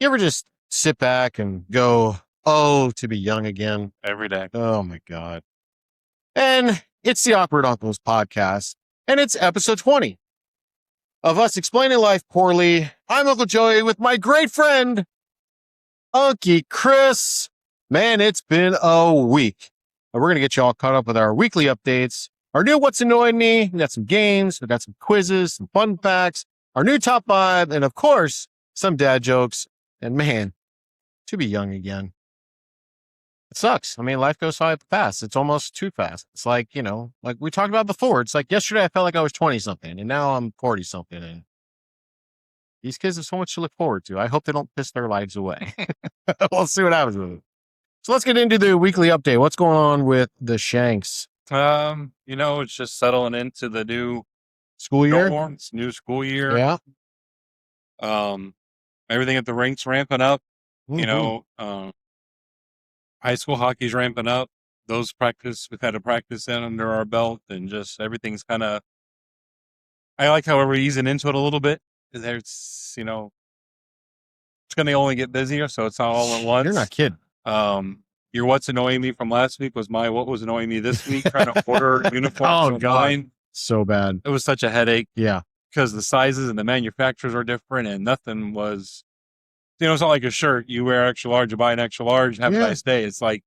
You ever just sit back and go, oh, to be young again? Every day. Oh my God. And it's the Awkward Uncles podcast, and it's episode 20 of us explaining life poorly. I'm Uncle Joey with my great friend, Unky Chris. Man, it's been a week. And we're going to get you all caught up with our weekly updates, our new What's Annoying Me. We got some games, we got some quizzes, some fun facts, our new top 5, and of course, some dad jokes. And man, to be young again. It sucks. I mean, life goes by fast. It's almost too fast. It's like, like we talked about before. It's like yesterday I felt like I was 20 something and now I'm 40 something. And these kids have so much to look forward to. I hope they don't piss their lives away. We'll see what happens with it. So let's get into the weekly update. What's going on with the Shanks? It's just settling into the new School year? norms, new school year. Yeah. Everything at the rinks ramping up. Mhm. High school hockey's ramping up. We've had a practice in under our belt, and just everything's kind of. I like how we're easing into it a little bit. There's, it's going to only get busier, so it's not all at once. You're not kidding. Your what's annoying me from last week was my what was annoying me this week. Trying to order uniforms online. So bad. It was such a headache. Yeah. Because the sizes and the manufacturers are different, and nothing was, it's not like a shirt. You wear extra large, you buy an extra large, have a nice day. It's like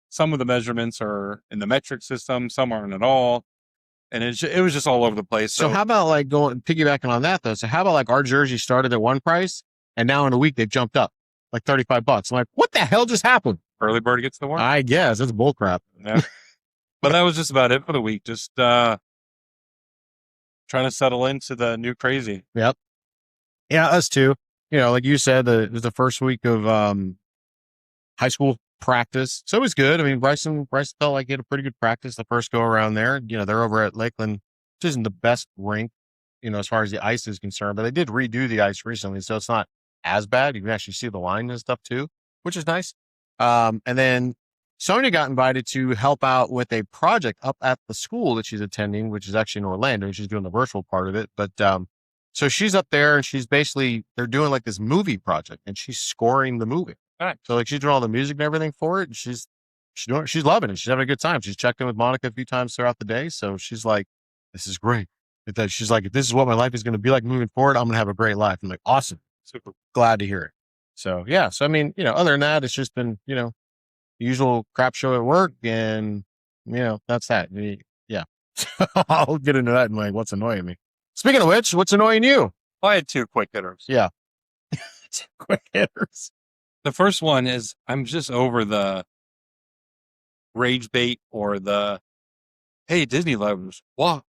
some of the measurements are in the metric system, some aren't at all. And it was just all over the place. So how about like piggybacking on that though? So how about like our jersey started at one price and now in a week they've jumped up like $35. I'm like, what the hell just happened? Early bird gets the worm. I guess that's bull crap. Yeah. But that was just about it for the week. Just, trying to settle into the new crazy. Yep. Yeah, us too. Like you said, it was the first week of high school practice. So it was good. I mean, Bryson felt like he had a pretty good practice the first go around there. They're over at Lakeland, which isn't the best rink, as far as the ice is concerned, but they did redo the ice recently. So it's not as bad. You can actually see the line and stuff too, which is nice. And then Sonia got invited to help out with a project up at the school that she's attending, which is actually in Orlando, and she's doing the virtual part of it. But so she's up there and they're doing like this movie project and she's scoring the movie. Right. So like she's doing all the music and everything for it. And she's loving it. She's having a good time. She's checked in with Monica a few times throughout the day. So she's like, this is great. She's like, if this is what my life is going to be like moving forward, I'm going to have a great life. I'm like, awesome. Super glad to hear it. So yeah. So I mean, other than that, it's just been, the usual crap show at work, and that's that. Yeah. I'll get into that and like what's annoying me. Speaking of which, what's annoying you? I had 2 quick hitters. Yeah. 2 quick hitters. The first one is I'm just over the rage bait or the, hey, Disney lovers, don't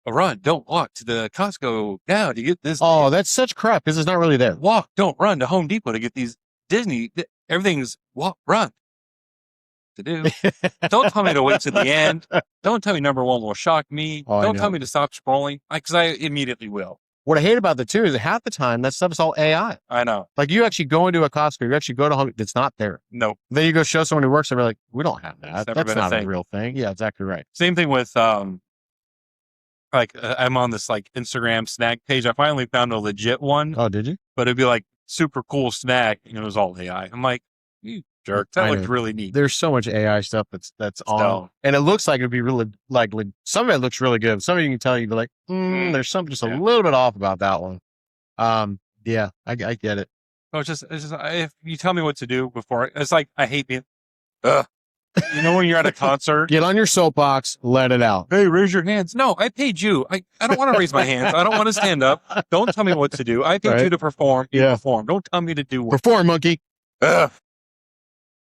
walk to the Costco now to get this. Oh, that's such crap because it's not really there. Walk, don't run to Home Depot to get these Disney. Everything's walk, run. To do. Don't tell me to wait to the end. Don't tell me number 1 will shock me. Don't tell me to stop scrolling because I immediately will. What I hate about that too is half the time that stuff is all AI. I know. Like you actually go into a Costco, you actually go to Home, it's not there. No. Then you go show someone who works there, like, we don't have that. That's not a real thing. Yeah, exactly right. Same thing with I'm on this like Instagram snack page. I finally found a legit one. Oh, did you? But it'd be like super cool snack, and it was all AI. I'm like, you jerk. That looked really neat. There's so much AI stuff that's on, and it looks like it'd be really like some of it looks really good. Some of you can tell you'd be like, there's something just a little bit off about that one. Yeah, I get it. So it's just if you tell me what to do before, it's like I hate being. When you're at a concert, get on your soapbox, let it out. Hey, raise your hands. No, I paid you. I don't want to raise my hands. I don't want to stand up. Don't tell me what to do. I paid you to perform. Perform. Don't tell me to do what. Perform, monkey.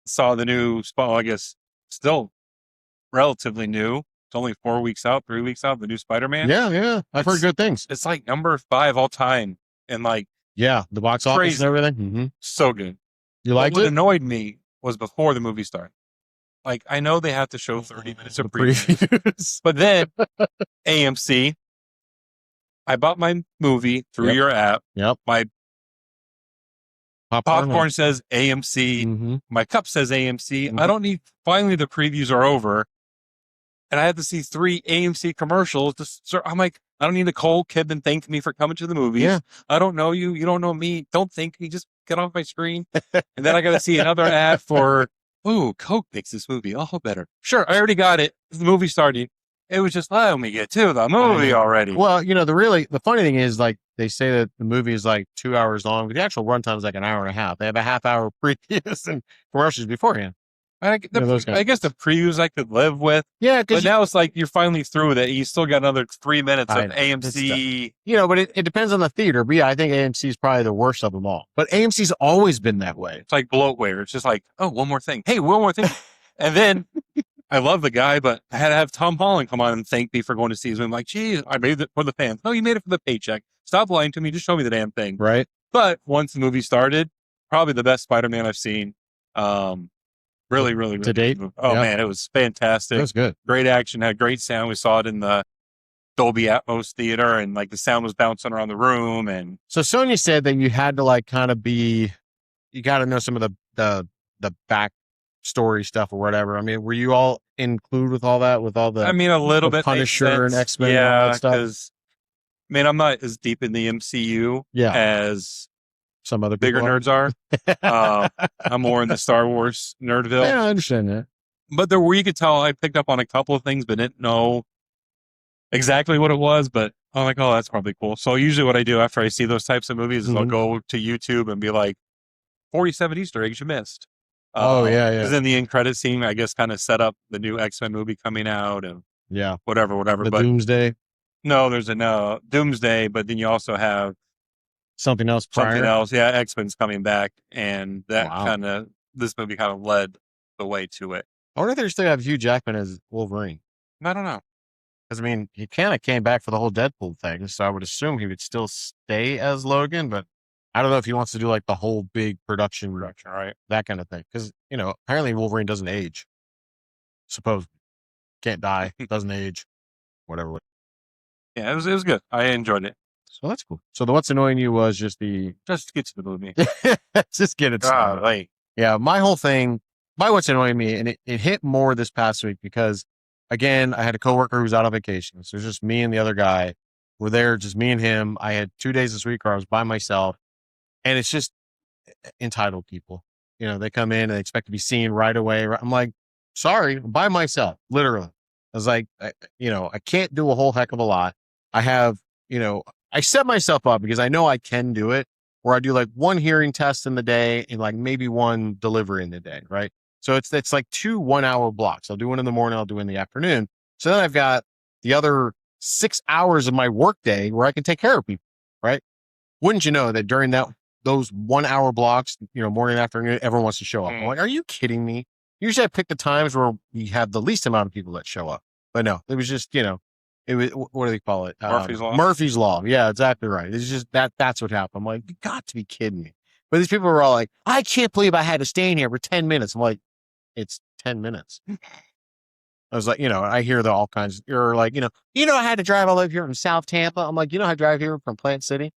Saw the new spot. I guess still relatively new. It's only 3 weeks out. The new Spider-Man. Yeah. I've heard good things. It's like number 5 all time, and like the box office and everything. Mm-hmm. So good. You liked it? What annoyed me was before the movie started. Like, I know they have to show 30 minutes of previews, but then AMC, I bought my movie through your app. Yep. My popcorn says AMC. Mm-hmm. My cup says AMC. I don't need, finally the previews are over. and I had to see 3 AMC commercials. I'm like, I don't need Nicole Kidman thank me for coming to the movies. Yeah. I don't know you. You don't know me. Don't thank me. Just get off my screen. And then I got to see another ad for, ooh, Coke makes this movie all better. Sure, I already got it. The movie started. It was just, let me get to the movie already. Well, the funny thing is, like, they say that the movie is like 2 hours long, but the actual runtime is like an hour and a half. They have a half hour previous and commercials beforehand. I guess the previews I could live with. Yeah, but now it's like you're finally through with it. You still got another 3 minutes of know, AMC. But it depends on the theater. But yeah, I think AMC is probably the worst of them all. But AMC's always been that way. It's like bloatware. It's just like, oh, one more thing. Hey, one more thing. And then I love the guy, but I had to have Tom Holland come on and thank me for going to see his movie. I'm like, geez, I made it for the fans. No, you made it for the paycheck. Stop lying to me. Just show me the damn thing. Right. But once the movie started, probably the best Spider-Man I've seen. Really, really, really to date. Oh man, it was fantastic. It was good. Great action, had great sound. We saw it in the Dolby Atmos theater, and like the sound was bouncing around the room. And so Sonia said that you had to like kind of you got to know some of the back story stuff or whatever. I mean, were you all included with all that? With all the, I mean, a little bit Punisher and X-Men, and all that stuff. Because I'm not as deep in the MCU as some other bigger nerds are. I'm more in the Star Wars nerdville. Yeah, I understand that. But there were, you could tell I picked up on a couple of things, but didn't know exactly what it was. But I'm like, oh, that's probably cool. So usually what I do after I see those types of movies is I'll go to YouTube and be like, 47 Easter eggs you missed. Because then the end credit scene, I guess, kind of set up the new X-Men movie coming out and whatever. The Doomsday. No, there's a Doomsday, but then you also have something else prior. Something else. Yeah, X-Men's coming back, and that this movie kind of led the way to it. I wonder if they still have Hugh Jackman as Wolverine. I don't know. Because, I mean, he kind of came back for the whole Deadpool thing, so I would assume he would still stay as Logan, but I don't know if he wants to do like the whole big production, right? That kind of thing. Because, apparently Wolverine doesn't age. Supposedly. Can't die. Doesn't age. Whatever. Yeah, it was good. I enjoyed it. So that's cool. So what's annoying you was just get to the movie. Just get it started. Yeah, my whole thing, what's annoying me, and it hit more this past week because, again, I had a coworker who was out on vacation. So it was just me and the other guy. We're there, just me and him. I had 2 days this week where I was by myself. And it's just entitled people. They come in and they expect to be seen right away. I'm like, sorry, I'm by myself, literally. I was like, I can't do a whole heck of a lot. I have, I set myself up because I know I can do it, where I do like one hearing test in the day and like maybe one delivery in the day, right? So it's like 2 1-hour blocks. I'll do one in the morning, I'll do in the afternoon. So then I've got the other 6 hours of my workday where I can take care of people, right? Wouldn't you know that during those 1-hour blocks, morning and afternoon, everyone wants to show up. I'm like, are you kidding me? Usually I pick the times where we have the least amount of people that show up. But no, it was just, it was, what do they call it? Murphy's Law. Murphy's Law. Yeah, exactly right. It's just that's what happened. I'm like, you got to be kidding me. But these people were all like, I can't believe I had to stay in here for 10 minutes. I'm like, it's 10 minutes. I was like, I hear all kinds. You're like, I had to drive all over here from South Tampa. I'm like, I drive here from Plant City.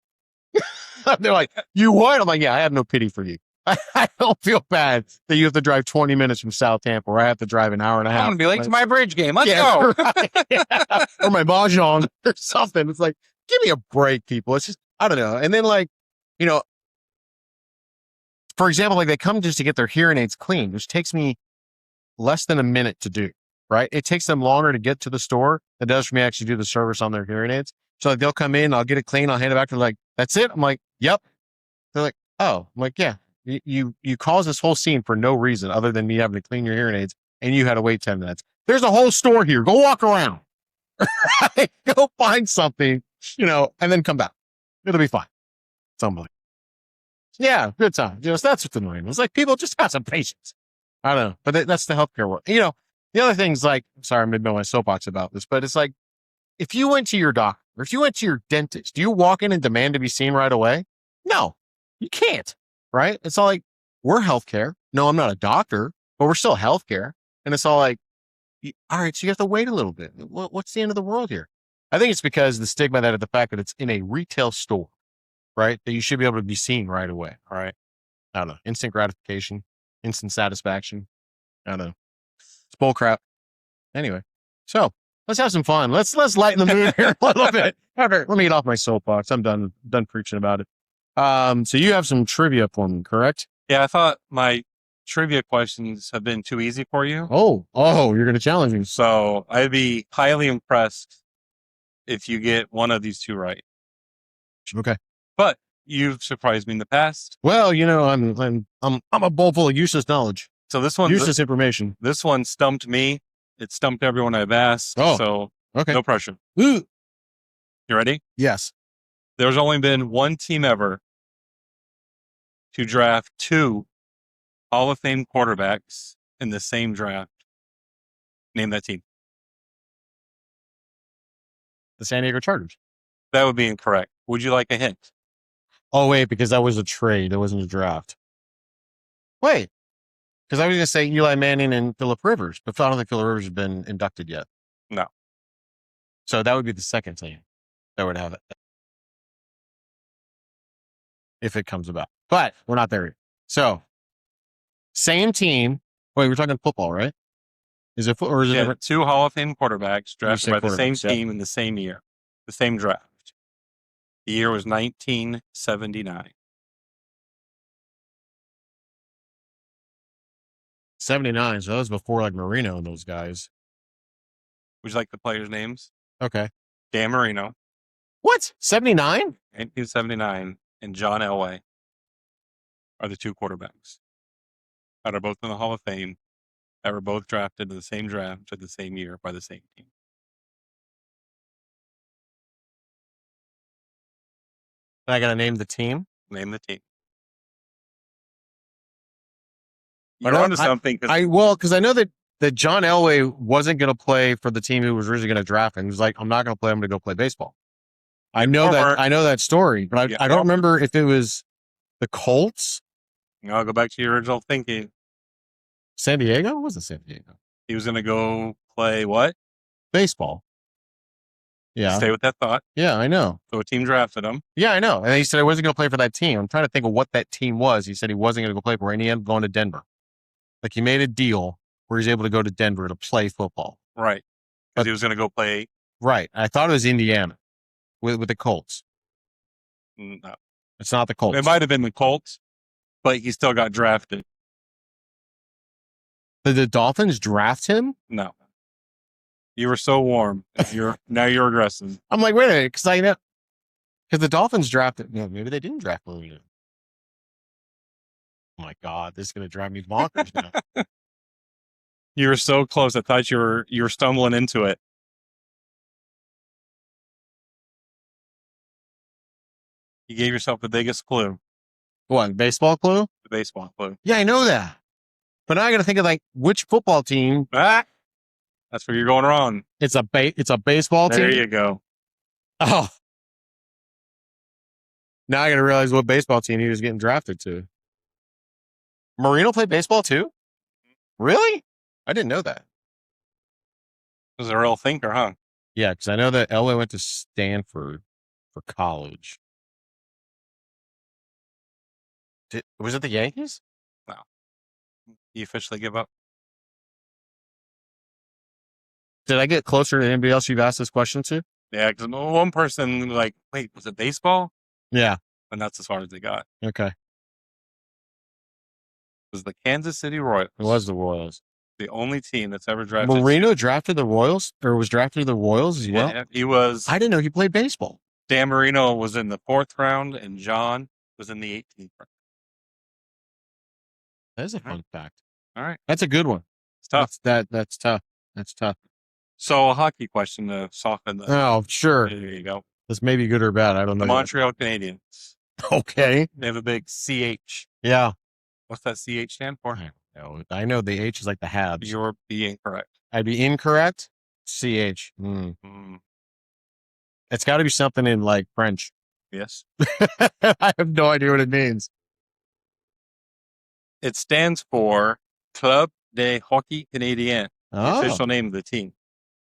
They're like, you what? I'm like, yeah, I have no pity for you. I don't feel bad that you have to drive 20 minutes from South Tampa, or I have to drive an hour and a half. I'm going to be late to my bridge game. Let's go. Right. Or my mahjong or something. It's like, give me a break, people. It's just, I don't know. And then like, for example, like they come just to get their hearing aids cleaned, which takes me less than a minute to do, right? It takes them longer to get to the store than it does for me to actually do the service on their hearing aids. So like they'll come in, I'll get it clean, I'll hand it back to them like, that's it? I'm like, yep. They're like, oh. I'm like, yeah. You caused this whole scene for no reason other than me having to clean your hearing aids, and you had to wait 10 minutes. There's a whole store here. Go walk around. Go find something, and then come back. It'll be fine. It's unbelievable. Yeah, good time. So that's what's annoying. It's like people just have some patience. I don't know, but that's the healthcare world. The other thing's like, sorry, I'm maybe on my soapbox about this, but it's like, if you went to your doctor, or if you went to your dentist, do you walk in and demand to be seen right away? No, you can't. Right? It's all like, we're healthcare. No, I'm not a doctor, but we're still healthcare. And it's all like, all right, so you have to wait a little bit. What's the end of the world here? I think it's because the stigma that the fact that it's in a retail store, right? That you should be able to be seen right away. All right. I don't know. Instant gratification, instant satisfaction. I don't know. It's bull crap. Anyway. So let's have some fun. Let's lighten the mood here a little bit. Okay, let me get off my soapbox. I'm done preaching about it. So you have some trivia for me, correct? Yeah, I thought my trivia questions have been too easy for you. Oh, you're going to challenge me. So I'd be highly impressed if you get one of these two right. Okay. But you've surprised me in the past. Well, I'm a bowl full of useless knowledge, So this one, useless information. this one stumped me. It stumped everyone I've asked. Oh, so okay. no pressure. Ooh. You ready? Yes. There's only been one team ever to draft 2 Hall of Fame quarterbacks in the same draft. Name that team. The San Diego Chargers. That would be incorrect. Would you like a hint? Oh, wait, because that was a trade. It wasn't a draft. Wait, because I was going to say Eli Manning and Phillip Rivers, but I don't think Phillip Rivers has been inducted yet. No. So that would be the second team that would have it. If it comes about. But we're not there yet. So, same team. Wait, we're talking football, right? Is it or is it Yeah, different? 2 Hall of Fame quarterbacks drafted by the same quarterbacks, yeah. team in the same year, the same draft. The year was 1979. 79. So that was before like Marino and those guys. Would you like the players' names? Okay. Dan Marino, What? 79? 1979, and John Elway are the 2 quarterbacks that are both in the Hall of Fame that were both drafted in the same draft at the same year by the same team. I got to name the team. Name the team. I You're know- onto something. 'Cause Because I know that John Elway wasn't going to play for the team who was originally going to draft him. He was like, I'm not going to play. I'm going to go play baseball. I know that story, but Yeah. I don't remember if it was the Colts, I'll go back to your original thinking. San Diego. It wasn't San Diego. He was going to go play what? Baseball. Yeah. Stay with that thought. Yeah, I know. So a team drafted him. Yeah, I know. And he said I wasn't going to play for that team. I'm trying to think of what that team was. He said he wasn't going to go play for it, and he ended up going to Denver. Like he made a deal where he's able to go to Denver to play football. Right. But- Because he was going to go play. Right. I thought it was Indiana with the Colts. No. It's not the Colts. It might have been the Colts, but he still got drafted. Did the Dolphins draft him? No. You were so warm. Now you're aggressive. I'm like, wait a minute, because I know because the Dolphins drafted. No, maybe they didn't draft Marino. Oh my God, this is going to drive me bonkers now. You were so close. I thought you were stumbling into it. You gave yourself the biggest clue, What, baseball clue? the baseball clue. Yeah, I know that. But now I got to think of like which football team. Ah, that's where you're going wrong. It's a baseball There team. you go. Oh, now I got to realize what baseball team he was getting drafted to. Marino played baseball too? Really? I didn't know that. Was a real thinker, huh? Yeah, because I know that Elway went to Stanford for college. Was it the Yankees? You officially give up. Did I get closer to anybody else you've asked this question to? Yeah, because one person like, wait, was it baseball? Yeah. And that's as far as they got. Okay. It was the Kansas City Royals. It was the Royals. The only team that's ever drafted. Marino drafted the Royals, or was drafted to the Royals as well? Yeah, he was. I didn't know he played baseball. Dan Marino was in the 4th round, and John was in the 18th round. That is a fun fact. All right, That's a good one. it's tough. That's tough. That's tough. So a hockey question to soften the. Oh, sure. There you go. This may be good or bad. I don't know. The yet. Montreal Canadiens. Okay. They have a big CH. Yeah. What's that CH stand for? I know the H is like the Habs. You're being correct. I'd be incorrect. CH. Mm, It's got to be something in like French. yes. I have no idea what it means. It stands for Club de Hockey Canadien, the Oh, official name of the team.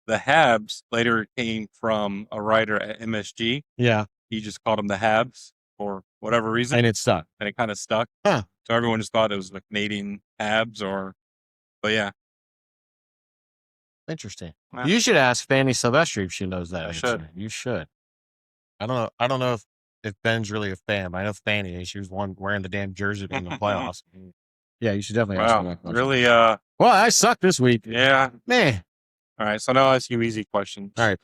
The Habs later came from a writer at MSG. yeah. He just called them the Habs for whatever reason, And it's stuck. and it kind of stuck. Huh. So everyone just thought it was the Canadian Habs, but yeah. Interesting. Yeah. You should ask Fanny Silvestri if she knows that I answer. should. You should. I don't know if Ben's really a fan, but I know Fanny. She was the one wearing the damn jersey in the playoffs. Yeah, you should definitely ask her Wow. that question. Really, Well, I suck this week. yeah. Man. All right. So now I'll ask you easy questions. All right.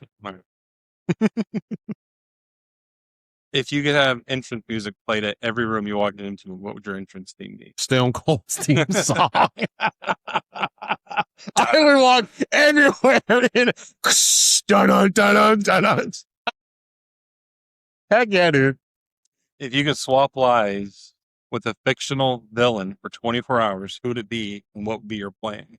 If you could have entrance music played at every room you walked into, what would your entrance theme be? Stone Cold's theme song. I would walk everywhere in dun dun dun. Heck yeah, dude. If you could swap lives with a fictional villain for 24 hours, who would it be and what would be your plan?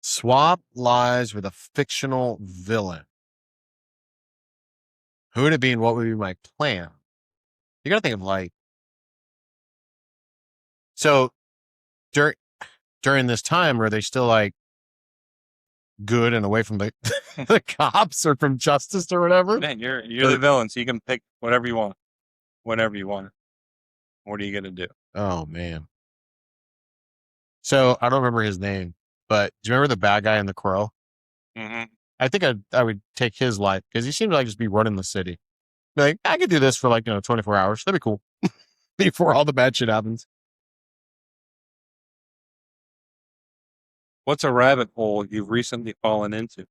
Swap lives with a fictional villain. Who would it be and what would be my plan? You gotta think of like, so during this time, were they still like good and away from the the cops or from justice or whatever? Man, you're the villain, so you can pick whatever you want, whenever you want. What are you gonna do? Oh man. So I don't remember his name, but do you remember the bad guy in The Crow? Mm-hmm. I think I would take his life because he seemed to like just be running the city. Be like, I could do this for like 24 hours. That'd be cool. Before all the bad shit happens. What's a rabbit hole you've recently fallen into?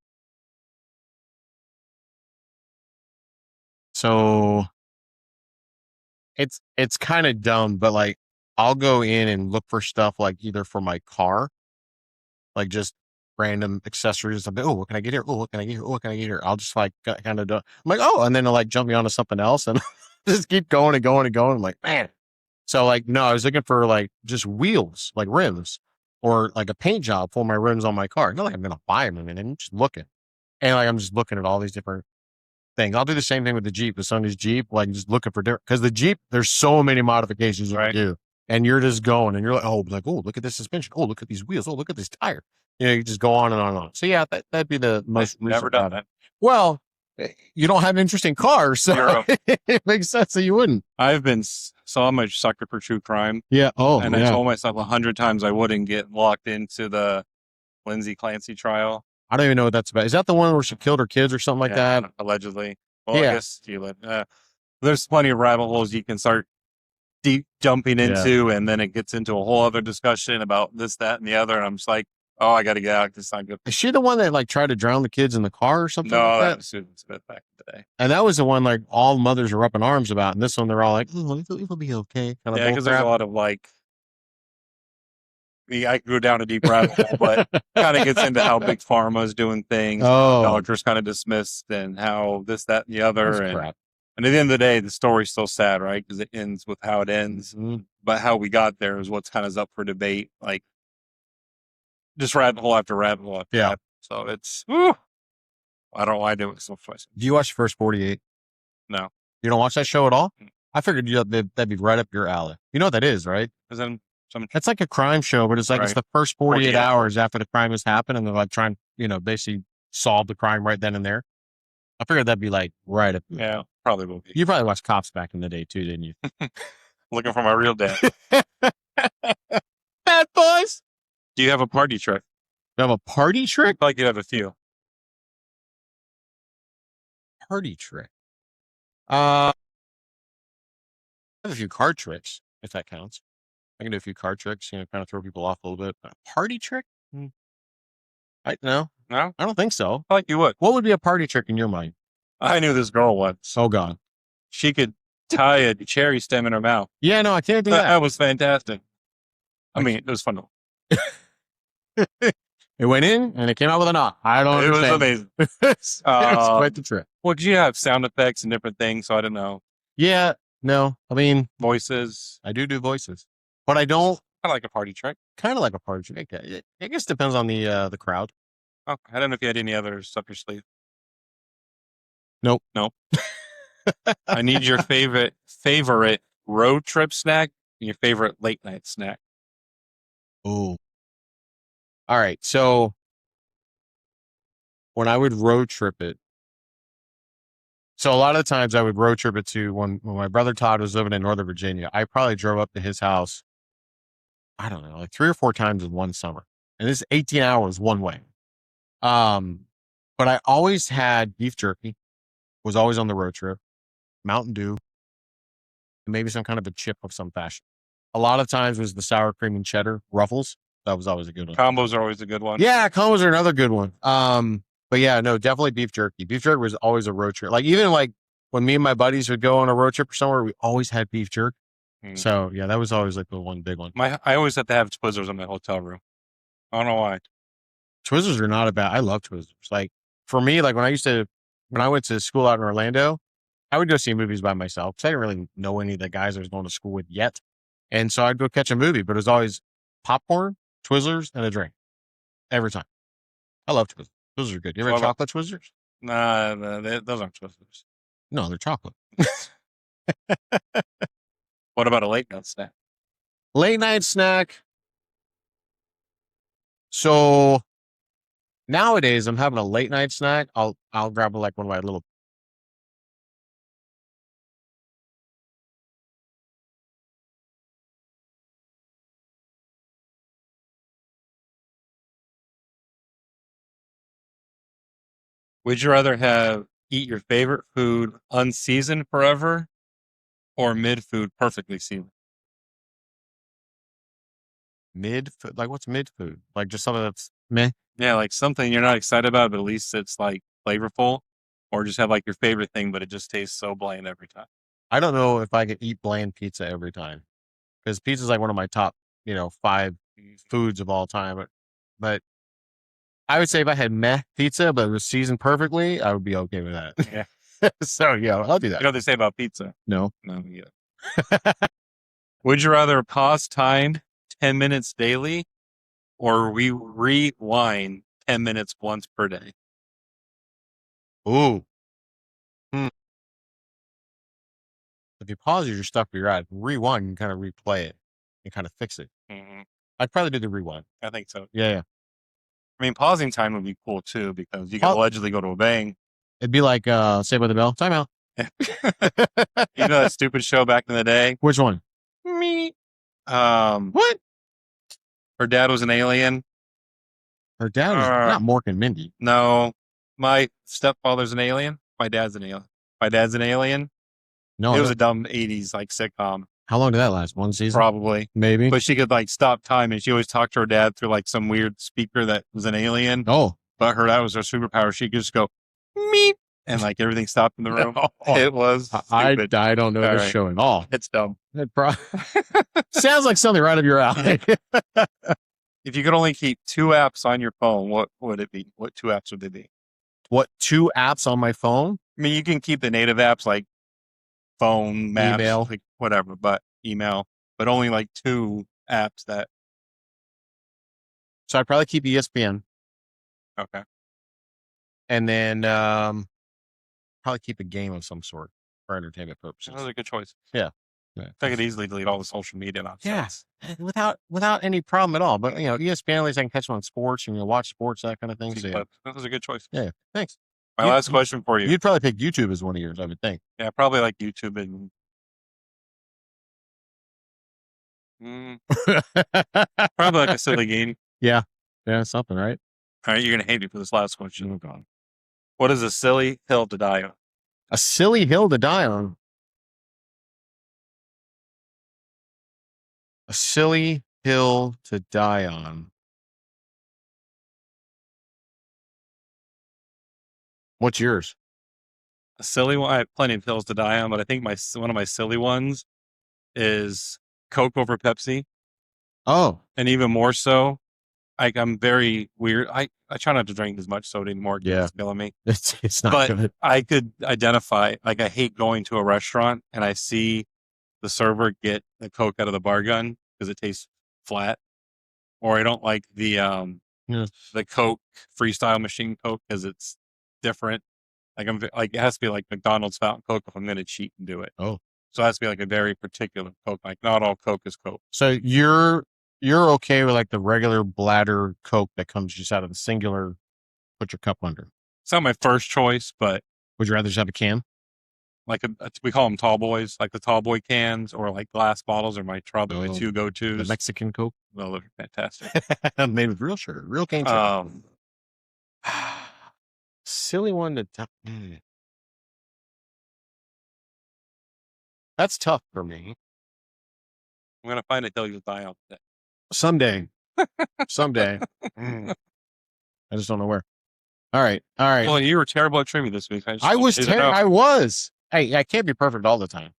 So it's kind of dumb, but like I'll go in and look for stuff like either for my car, like just random accessories. I'm like, oh, what can I get here? Oh, what can I get here? Oh, what can I get here? I'll just like kind of do. I'm like, oh, and then it'll like jump me onto something else and just keep going and going and going. I'm like, man. So like, no, I was looking for like just wheels, like rims, or like a paint job for my rims on my car. Not like I'm gonna buy them, and I'm just looking, and like I'm just looking at all these different things. I'll do the same thing with the Jeep. With Sonny's Jeep, like just looking for different because the Jeep, there's so many modifications you Right. can do, and you're just going, and you're like, oh, look at this suspension. Oh, look at these wheels. Oh, look at this tire. You just go on and on and on. So yeah, that'd be the most. Never recent done one. that. Well, you don't have interesting cars, so Zero. it makes sense that you wouldn't. I've been so much sucker for true crime, Yeah. Oh, and I told myself 100 times I wouldn't get locked into the Lindsay Clancy trial. I don't even know what that's about. Is that the one where she killed her kids or something like that? Allegedly. Well, Yeah. I guess there's plenty of rabbit holes you can start deep jumping into, and then it gets into a whole other discussion about this, that, and the other. And I'm just like, oh, I got to get out. It's not good. Is she the one that like tried to drown the kids in the car or something No, like that that? was Susan Smith back in the day. And that was the one like all mothers are up in arms about. And this one, they're all like, it'll be okay. Kind of Yeah, because there's a lot of like, I could go down a deep rabbit hole, but kind of gets into how big pharma is doing things. Oh, Doctors kind of dismissed, and how this, that, and the other. that's And crap. at the end of the day, the story's still sad, right? Because it ends with how it ends. Mhm. But how we got there is what's kind of up for debate. Like, just rabbit hole after rabbit hole after Yeah. rabbit. So it's, whew, I don't know why I do it so much. Do you watch the first 48? No. You don't watch that show at all? Mm. I figured that'd be right up your alley. You know what that is, right? Because then some, That's like a crime show, but it's like it's Right. the first 48 48 hours after the crime has happened, and they're like trying, basically solve the crime right then and there. I figured that'd be like right up. yeah, probably will be. You probably watched Cops back in the day too, didn't you? Looking for my real dad. Bad boys. Do you have a party trick? You have a party trick? I feel like you have a few. Party trick. I have a few card tricks, if that counts. I can do a few card tricks, kind of throw people off a little bit. But a party trick? No, No? I don't think so. I feel like you would. What would be a party trick in your mind? I knew this girl once. Oh God. She could tie a cherry stem in her mouth. Yeah, no, I can't do that. That was fantastic. I mean, it was fun. It went in and it came out with a knot. I don't It was understand. amazing. It was quite the trip. Well, 'cause you have sound effects and different things, so I don't know. Yeah, no, I mean, Voices. I do voices, but I don't I like a party trick. kind of like a party trick. I guess it depends on the crowd. Oh, I don't know if you had any others up your sleeve. Nope. Nope. I need your favorite road trip snack and your favorite late night snack. Oh. All right. So when I would road trip it, so a lot of the times I would road trip it to when my brother Todd was living in Northern Virginia. I probably drove up to his house, I don't know, like 3 or 4 times in one summer. and this is 18 hours one way. But I always had beef jerky, was always on the road trip, Mountain Dew, and maybe some kind of a chip of some fashion. A lot of times was the sour cream and cheddar Ruffles. That was always a good one. Combos are always a good one. Yeah, combos are another good one. But yeah, no, definitely beef jerky. Beef jerky was always a road trip. Like even like when me and my buddies would go on a road trip or somewhere, we always had beef jerky. So yeah, that was always like the one big one. I always have to have Twizzlers in my hotel room. I don't know why. Twizzlers are not a bad. I love Twizzlers. Like for me, like when I went to school out in Orlando, I would go see movies by myself because I didn't really know any of the guys I was going to school with yet. And so I'd go catch a movie, but it was always popcorn, Twizzlers, and a drink every time. I love Twizzlers. Twizzlers are good. You ever had chocolate Twizzlers? Nah, those aren't Twizzlers. No, they're chocolate. What about a late night snack? Late night snack. So nowadays, I'm having a late night snack. I'll grab like one of my little. Would you rather eat your favorite food unseasoned forever or mid food perfectly seasoned? Mid food, like what's mid food? Like just something that's meh. Yeah, like something you're not excited about, but at least it's like flavorful, or just have like your favorite thing, but it just tastes so bland every time. I don't know if I could eat bland pizza every time because pizza is like one of my top, 5 foods of all time. But I would say if I had meh pizza, but it was seasoned perfectly, I would be okay with that. Yeah. So yeah, I'll do that. You know what they say about pizza? No. Yeah. Would you rather pause time 10 minutes daily or rewind 10 minutes once per day? Ooh. If you pause, you're stuck where you're at. Rewind, you can kind of replay it and kind of fix it. Mm-hmm. I'd probably do the rewind. I think so. Yeah. I mean, pausing time would be cool too because you could allegedly go to a bang. It'd be like Saved by the Bell. Time out. You know that stupid show back in the day? Which one? Me. What? Her dad was an alien. Her dad was not Mork and Mindy. No. My stepfather's an alien. My dad's an alien. My dad's an alien. No. It was a dumb 80s like sitcom. How long did that last? One season? Probably. Maybe. But she could like stop time and she always talked to her dad through like some weird speaker that was an alien. Oh. But that was her superpower. She could just go, meep, and like everything stopped in the room. No. It was stupid. I don't know this show at all. It's dumb. It sounds like something right up your alley. If you could only keep 2 apps on your phone, what would it be? What 2 apps would they be? What 2 apps on my phone? I mean, you can keep the native apps like phone, maps, email, like whatever, but email, but only like 2 apps that. So I'd probably keep ESPN. Okay. And then probably keep a game of some sort for entertainment purposes. That's a good choice. Yeah. I could easily delete all the social media nonsense. Yeah, without any problem at all. But ESPN, at least I can catch them on sports and watch sports, that kind of thing. So, that was a good choice. Yeah, thanks. My last question for you. You'd probably pick YouTube as one of yours, I would think. Yeah, probably like YouTube and probably like a silly game. Yeah, something, right? All right, you're gonna hate me for this last question. Oh God, what is a silly hill to die on? A silly hill to die on. A silly hill to die on. What's yours? A silly one. I have plenty of hills to die on, but I think one of my silly ones is Coke over Pepsi. Oh, and even more so, I'm very weird. I try not to drink as much soda anymore. Yeah, it's killing me. It's not but good. I could identify. Like I hate going to a restaurant and I see the server get the Coke out of the bar gun because it tastes flat, or I don't like the Coke Freestyle machine Coke because it's different. Like it has to be like McDonald's fountain Coke if I'm going to cheat and do it. Oh, so it has to be like a very particular Coke. Like not all Coke is Coke. So you're okay with like the regular bladder Coke that comes just out of the singular, put your cup under. It's not my first choice, but would you rather just have a can? like we call them tall boys, like the tall boy cans or like glass bottles are my trouble. My two the go-tos. Mexican Coke. Well, they're fantastic. Made with real sugar, real cane sugar. Silly one to That's tough for me. I'm gonna find a hill you'll die on today. Someday. I just don't know where. All right. Well, you were terrible at trivia this week. I was terrible. I was. Hey, I can't be perfect all the time.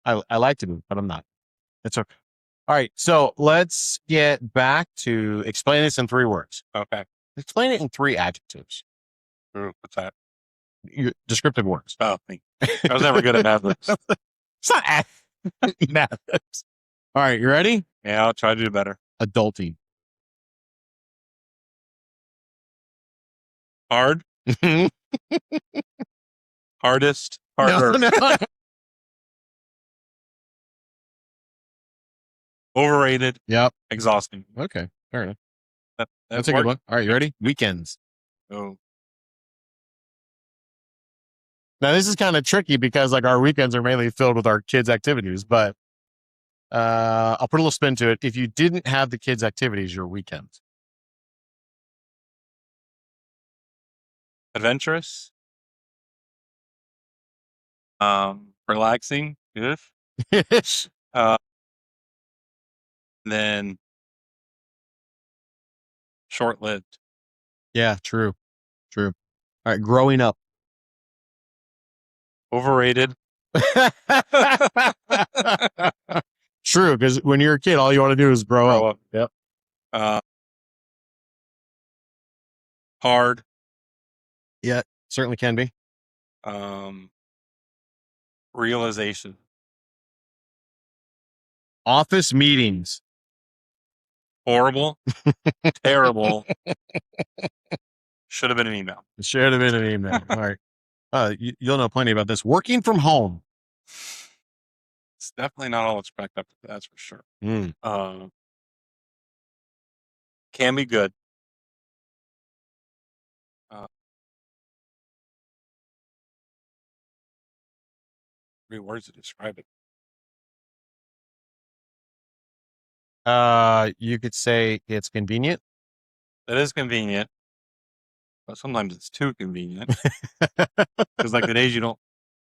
I like to be, but I'm not. It's okay. All right. So let's get back to explain this in 3 words. Okay. Explain it in 3 adjectives. Ooh, what's that? Descriptive words. Oh, I was never good at math. It's not math. All right. You ready? Yeah, I'll try to do better. Adulting. Hard. Hardest. Harder. No. Overrated. Yep. Exhausting. Okay. Fair enough. That's a good one. All right. You ready? Weekends. Oh. Now, this is kind of tricky because like our weekends are mainly filled with our kids' activities, but I'll put a little spin to it. If you didn't have the kids' activities, your weekends. Adventurous. Relaxing. If. Then short-lived. Yeah, true. All right, growing up. Overrated. True, because when you're a kid, all you want to do is grow up. Yep. Hard. Yeah, certainly can be. Realization. Office meetings. Horrible. Terrible. Should have been an email. It should have been an email. All right. You'll know plenty about this. Working from home. It's definitely not all it's cracked up to. That's for sure. Can be good. 3 words to describe it. You could say it's convenient. It is convenient, but sometimes it's too convenient. Because like the days you don't,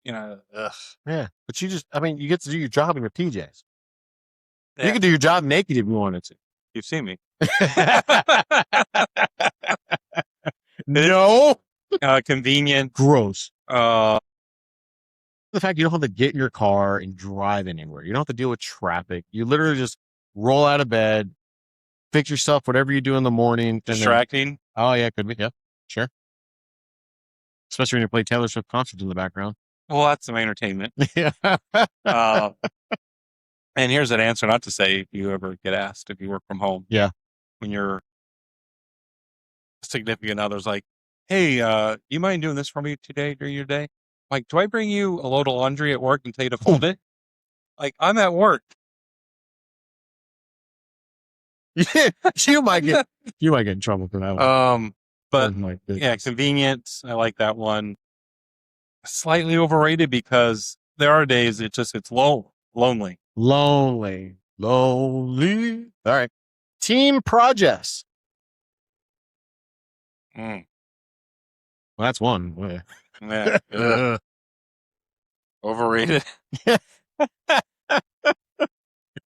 ugh. Yeah, but you get to do your job in your PJs. Yeah. You could do your job naked if you wanted to. You've seen me. No. Convenient. Gross. The fact you don't have to get in your car and drive anywhere. You don't have to deal with traffic. You literally just roll out of bed, fix yourself, whatever you do in the morning. Distracting. Oh, yeah, could be. Yeah, sure. Especially when you play Taylor Swift concerts in the background. Well, that's some entertainment. Yeah. And here's an answer not to say if you ever get asked if you work from home. Yeah. When your significant other's like, hey, you mind doing this for me today during your day? Like, do I bring you a load of laundry at work and tell you to fold it? Like, I'm at work. Yeah, you might get in trouble for that one. But yeah, convenient. I like that one. Slightly overrated because there are days it's lonely. Lonely. All right. Team projects. Well, that's one. Yeah. Overrated.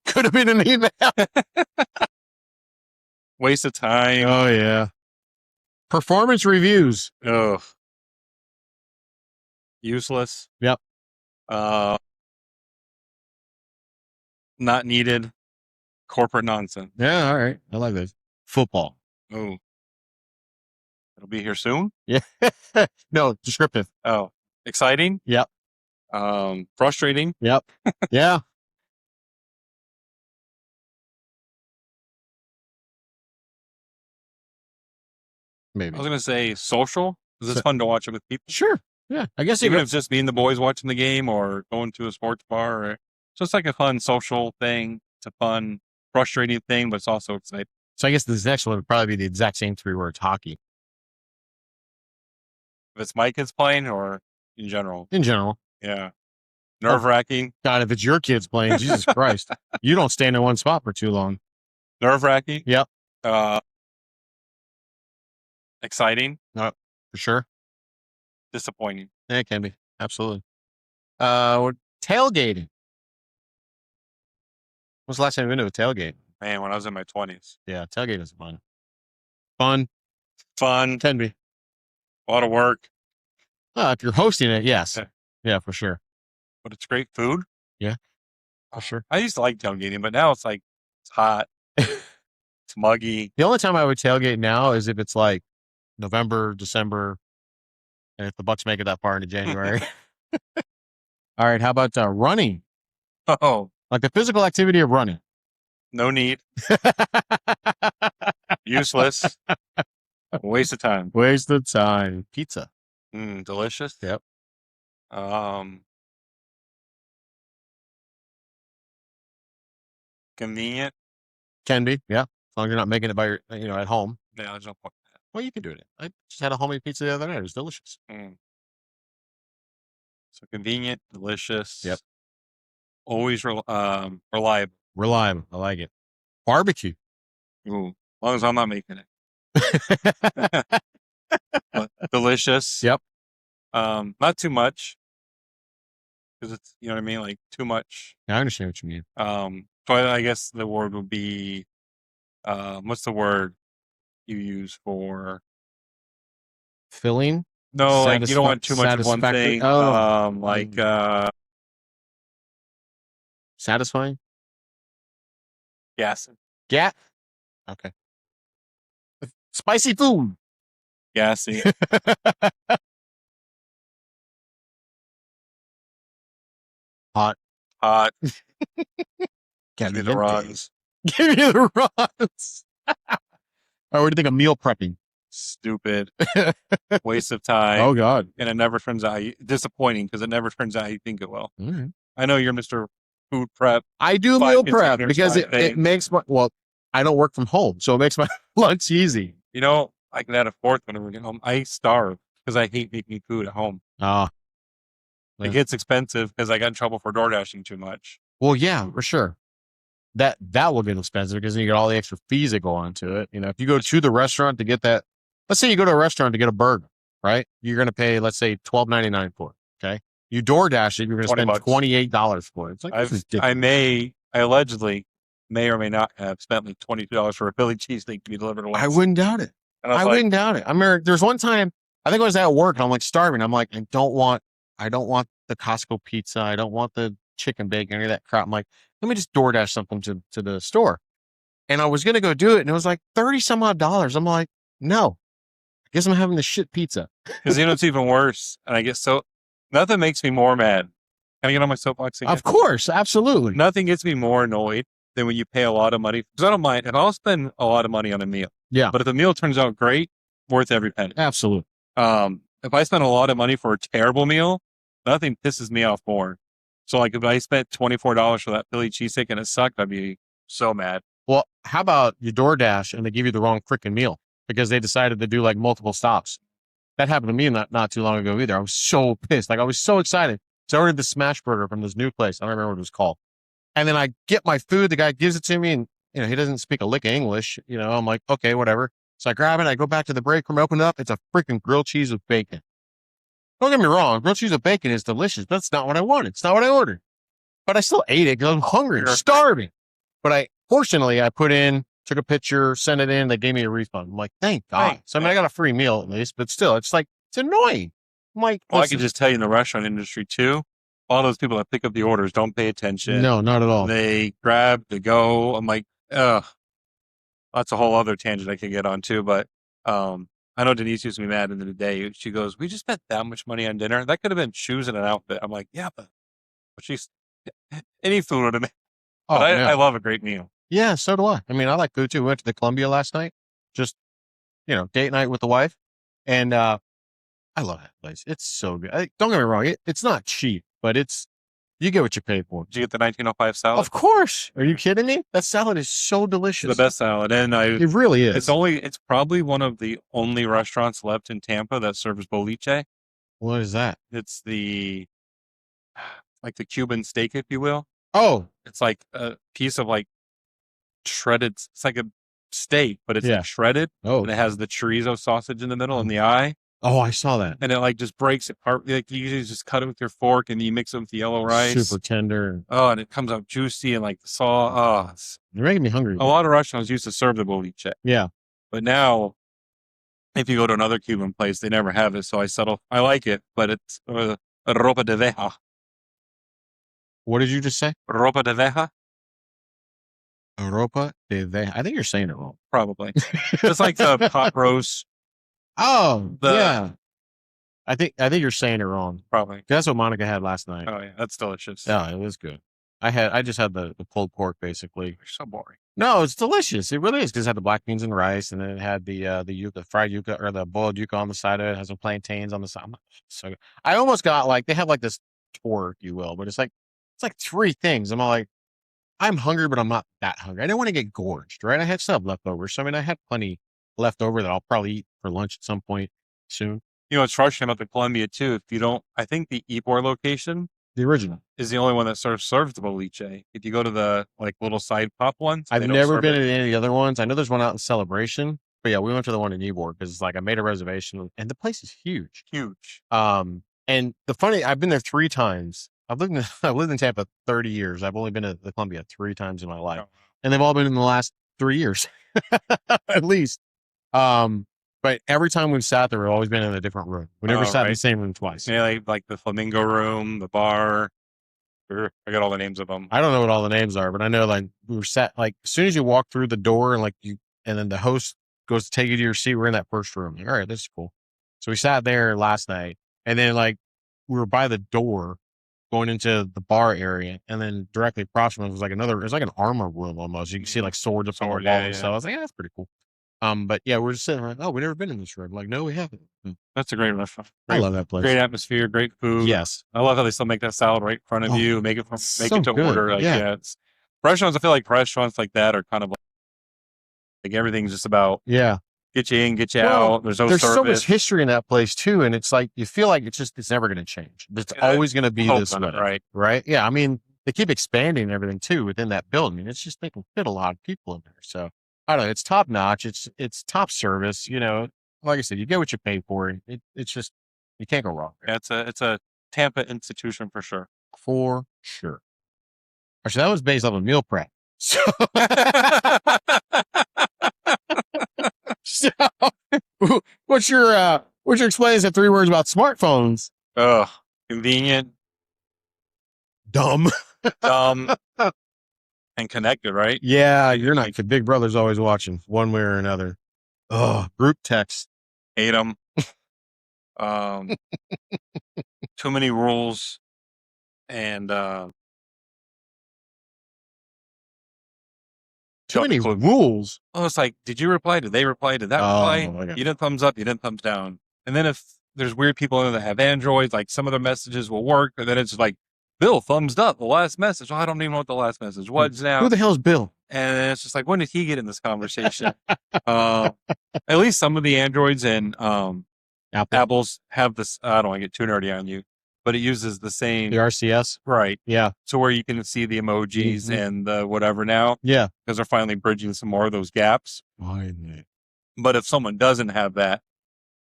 Could have been an email. Waste of time. Oh, yeah. Performance reviews. Ugh. Useless. Yep. Not needed. Corporate nonsense. Yeah, all right. I like this. Football. Oh. It'll be here soon? Yeah. No, descriptive. Oh. Exciting? Yep. Frustrating? Yep. Yeah. Maybe. I was going to say social. Because it's fun to watch it with people. Sure. Yeah. I guess even if it's just me and the boys watching the game or going to a sports bar or just like a fun social thing. It's a fun, frustrating thing, but it's also exciting. So I guess this next one would probably be the exact same 3 words, hockey. If it's my kids playing or in general? In general. Yeah. Nerve wracking. God, if it's your kids playing, Jesus Christ, you don't stand in one spot for too long. Nerve wracking. Yep. Exciting. For sure. Disappointing. Yeah, it can be. Absolutely. Tailgating. When was the last time you went to a tailgate? Man, when I was in my 20s. Yeah, tailgate is fun. Fun. Can be. A lot of work. If you're hosting it, yes. Yeah, for sure. But it's great food. Yeah, for sure. I used to like tailgating, but now it's like, it's hot. It's muggy. The only time I would tailgate now is if it's like November, December, and if the Bucks make it that far into January. All right, how about running? Oh, Like the physical activity of running. no need. Useless. Waste of time. Waste of time. Pizza. Delicious. Yep. Convenient. Can be, yeah. As long as you're not making it by your, at home. Yeah, there's no point. Well, you can do it. I just had a homemade pizza the other night. It was delicious. So convenient, delicious. Yep. Always reliable. Reliable. I like it. Barbecue. Ooh, as long as I'm not making it. But delicious. Yep. Not too much. Because it's, you know what I mean? Like too much. I understand what you mean. So I guess the word would be, what's the word you use for filling? No, like you don't want too much of one thing. Satisfying? Gas. Yeah. Okay. Spicy food. Gassy. Hot. Give me the runs. Give me the runs. All right, what do you think of meal prepping? Stupid. Waste of time. Oh, God. And it never turns out disappointing because it never turns out how you think it will. Mm-hmm. I know you're Mr. Food Prep. I do meal prep because it makes I don't work from home, so it makes my lunch easy. I can add a fourth whenever we get home. I starve because I hate making food at home. It gets expensive because I got in trouble for door dashing too much. Well, yeah, for sure. That will get expensive because then you get all the extra fees that go onto it. If you go to the restaurant to get that, let's say you go to a restaurant to get a burger, right? You're going to pay, let's say, $12.99 for it. Okay. You DoorDash it, you're going to spend $28 for it. It's like, I allegedly may or may not have spent like $22 for a Philly cheesesteak to be delivered once. I wouldn't doubt it. I wouldn't doubt it. I mean, there's one time, I think I was at work and I'm like starving. I'm like, I don't want the Costco pizza. I don't want the chicken bacon, any of that crap. I'm like, let me just DoorDash something to the store. And I was going to go do it. And it was like $30 some odd. I'm like, no, I guess I'm having the shit pizza. Because it's even worse. And I get nothing makes me more mad. Can I get on my soapbox again? Of course. Absolutely. Nothing gets me more annoyed than when you pay a lot of money. Because I don't mind. And I'll spend a lot of money on a meal. Yeah. But if the meal turns out great, worth every penny. Absolutely. If I spend a lot of money for a terrible meal, nothing pisses me off more. So like if I spent $24 for that Philly cheesesteak and it sucked, I'd be so mad. Well, how about you DoorDash and they give you the wrong freaking meal because they decided to do like multiple stops? That happened to me not too long ago either. I was so pissed. Like I was so excited. So I ordered the smash burger from this new place. I don't remember what it was called. And then I get my food. The guy gives it to me and, he doesn't speak a lick of English. I'm like, okay, whatever. So I grab it. I go back to the break room, open it up. It's a freaking grilled cheese with bacon. Don't get me wrong. Grilled cheese with bacon is delicious. That's not what I wanted. It's not what I ordered. But I still ate it because I'm hungry and starving. But fortunately, I took a picture, sent it in. They gave me a refund. I'm like, thank God. So I got a free meal at least, but still, it's annoying. I'm like, I can just tell you in the restaurant industry too, all those people that pick up the orders don't pay attention. No, not at all. They grab, they go. I'm like, ugh. That's a whole other tangent I could get on too. But I know Denise used to be mad at the end of the day. She goes, we just spent that much money on dinner. That could have been shoes and an outfit. I'm like, yeah, but any food would have been. Oh, but I love a great meal. Yeah, so do I. I mean, I like food too. We went to the Columbia last night. Just, date night with the wife. And I love that place. It's so good. Don't get me wrong. It's not cheap, but you get what you pay for. Did you get the 1905 salad? Of course. Are you kidding me? That salad is so delicious. It's the best salad. And it really is. It's probably one of the only restaurants left in Tampa that serves boliche. What is that? It's the like the Cuban steak, if you will. Oh, It's like a piece of like shredded. It's like a steak, but it's Yeah. like shredded, oh, and it has the chorizo sausage in the middle and the eye, oh! I saw that. and it like just breaks it apart. Like you usually just cut it with your fork, and you mix it with the yellow rice. Super tender. Oh, and it comes out juicy and like the sauce. Oh, You're making me hungry. a lot of restaurants used to serve the boliche, Yeah. but now if you go to another Cuban place, they never have it. So I settle. I like it, but it's ropa de veja. What did you just say? Ropa de veja, Europa de Veja. I think you're saying it wrong. probably. It's like the pot roast, Oh, The- yeah. I think you're saying it wrong. probably. That's what Monica had last night. Oh yeah, that's delicious. Yeah, it was good. I just had the pulled pork basically. You're so boring. No, it's delicious. It really is because it had the black beans and rice, and then it had the yuca, fried yuca, or the boiled yuca on the side of it. It has some plantains on the side. So good. I almost got like they have like this tour, if you will, but it's like 3 things. I'm all like, I'm hungry, but I'm not that hungry. I didn't want to get gorged, right? I had stuff left over, so I mean, I had plenty left over that I'll probably eat for lunch at some point soon. You know, it's frustrating about the Colombia too. If you don't, I think the Ybor location The original. is the only one that serves the boliche. If you go to the like little side pop ones, I've they don't never serve been it. to any of the other ones. I know there's one out in Celebration, but yeah, we went to the one in Ybor because it's like I made a reservation, and the place is huge. Huge. And I've been there 3 times. I've lived in Tampa 30 years. I've only been to the Columbia 3 times in my life, Oh. and they've all been in the last 3 years, at least. But every time we've sat there, we've always been in a different room. We never Oh, sat in the right. same room twice. Yeah, like the Flamingo Room, the bar. I got all the names of them. I don't know what all the names are, but I know like we were sat like as soon as you walk through the door and and then the host goes to take you to your seat. We're in that first room. Like, all right, this is cool. So we sat there last night, and then like we were by the door going into the bar area, and then directly across from us was like it's like an armor room almost. You can see like swords up on the wall Yeah, and yeah. stuff. I was like, yeah, that's pretty cool. But yeah, we're just sitting like, oh, we've never been in this room. Like, no, we haven't. That's a great restaurant. I love that place. Great atmosphere, great food. Yes. I love how they still make that salad right in front of Oh, you. Make it so to good. order. Like, Yeah. it's restaurants. I feel like restaurants like that are kind of like everything's just about Yeah. get you in, get you Well, out. There's no There's so much service. history in that place too, and it's like you feel like it's never going to change. It's Yeah, always going to be Hope this on way, it, right? Yeah, I mean they keep expanding everything too within that building. It's just they can fit a lot of people in there. So I don't know. It's top notch. It's top service. You know, like I said, you get what you pay for. It's just you can't go wrong there. It's a Tampa institution for sure. For sure. Actually, that was based off of meal prep. So, so what's your explaining in 3 words about smartphones? Ugh, convenient, Dumb. dumb, and connected. Right? Yeah, you're not. Big Brother's always watching one way or another. Oh, group text. Hate them. Too many rules, and Too many Clue. rules. oh, it's like, did you reply? Did they reply? Did that Oh, reply? my God. You didn't thumbs up. You didn't thumbs down. And then if there's weird people in there that have Androids, like some of their messages will work, but then it's like, Bill thumbs up the last message. Well, I don't even know what the last message was now. Who the hell's Bill? And it's just like, when did he get in this conversation? At least some of the Androids and Apples have this. I don't want to get too nerdy on you, but it uses the same The RCS. right. Yeah. So where you can see the emojis Mhm. and the whatever now, Yeah. because they're finally bridging some more of those gaps. Why isn't it? But if someone doesn't have that,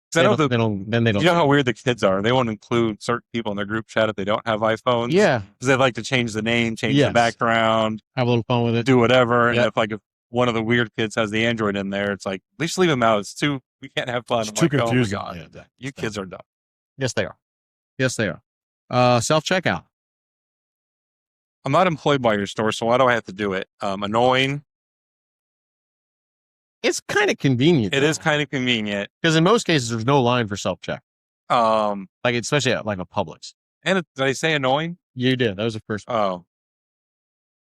because I know They don't. Then they don't. you know how weird the kids are. They won't include certain people in their group chat if they don't have iPhones. Yeah. because they like to change the name, change Yes. the background, Have a little fun with it. do whatever. Yep. And if one of the weird kids has the Android in there, it's like, at least leave them out. It's too. We can't have fun. It's I'm too like, oh my confusing. God, Yeah, exactly. you kids are dumb. Yes, they are. Yes, they are. Self checkout. I'm not employed by your store, so why do I have to do it? Annoying. It's kind of convenient. It is kind of convenient. because in most cases there's no line for self check. Um, Like especially at like a Publix. and did I say annoying? You did. That was the first one. Oh,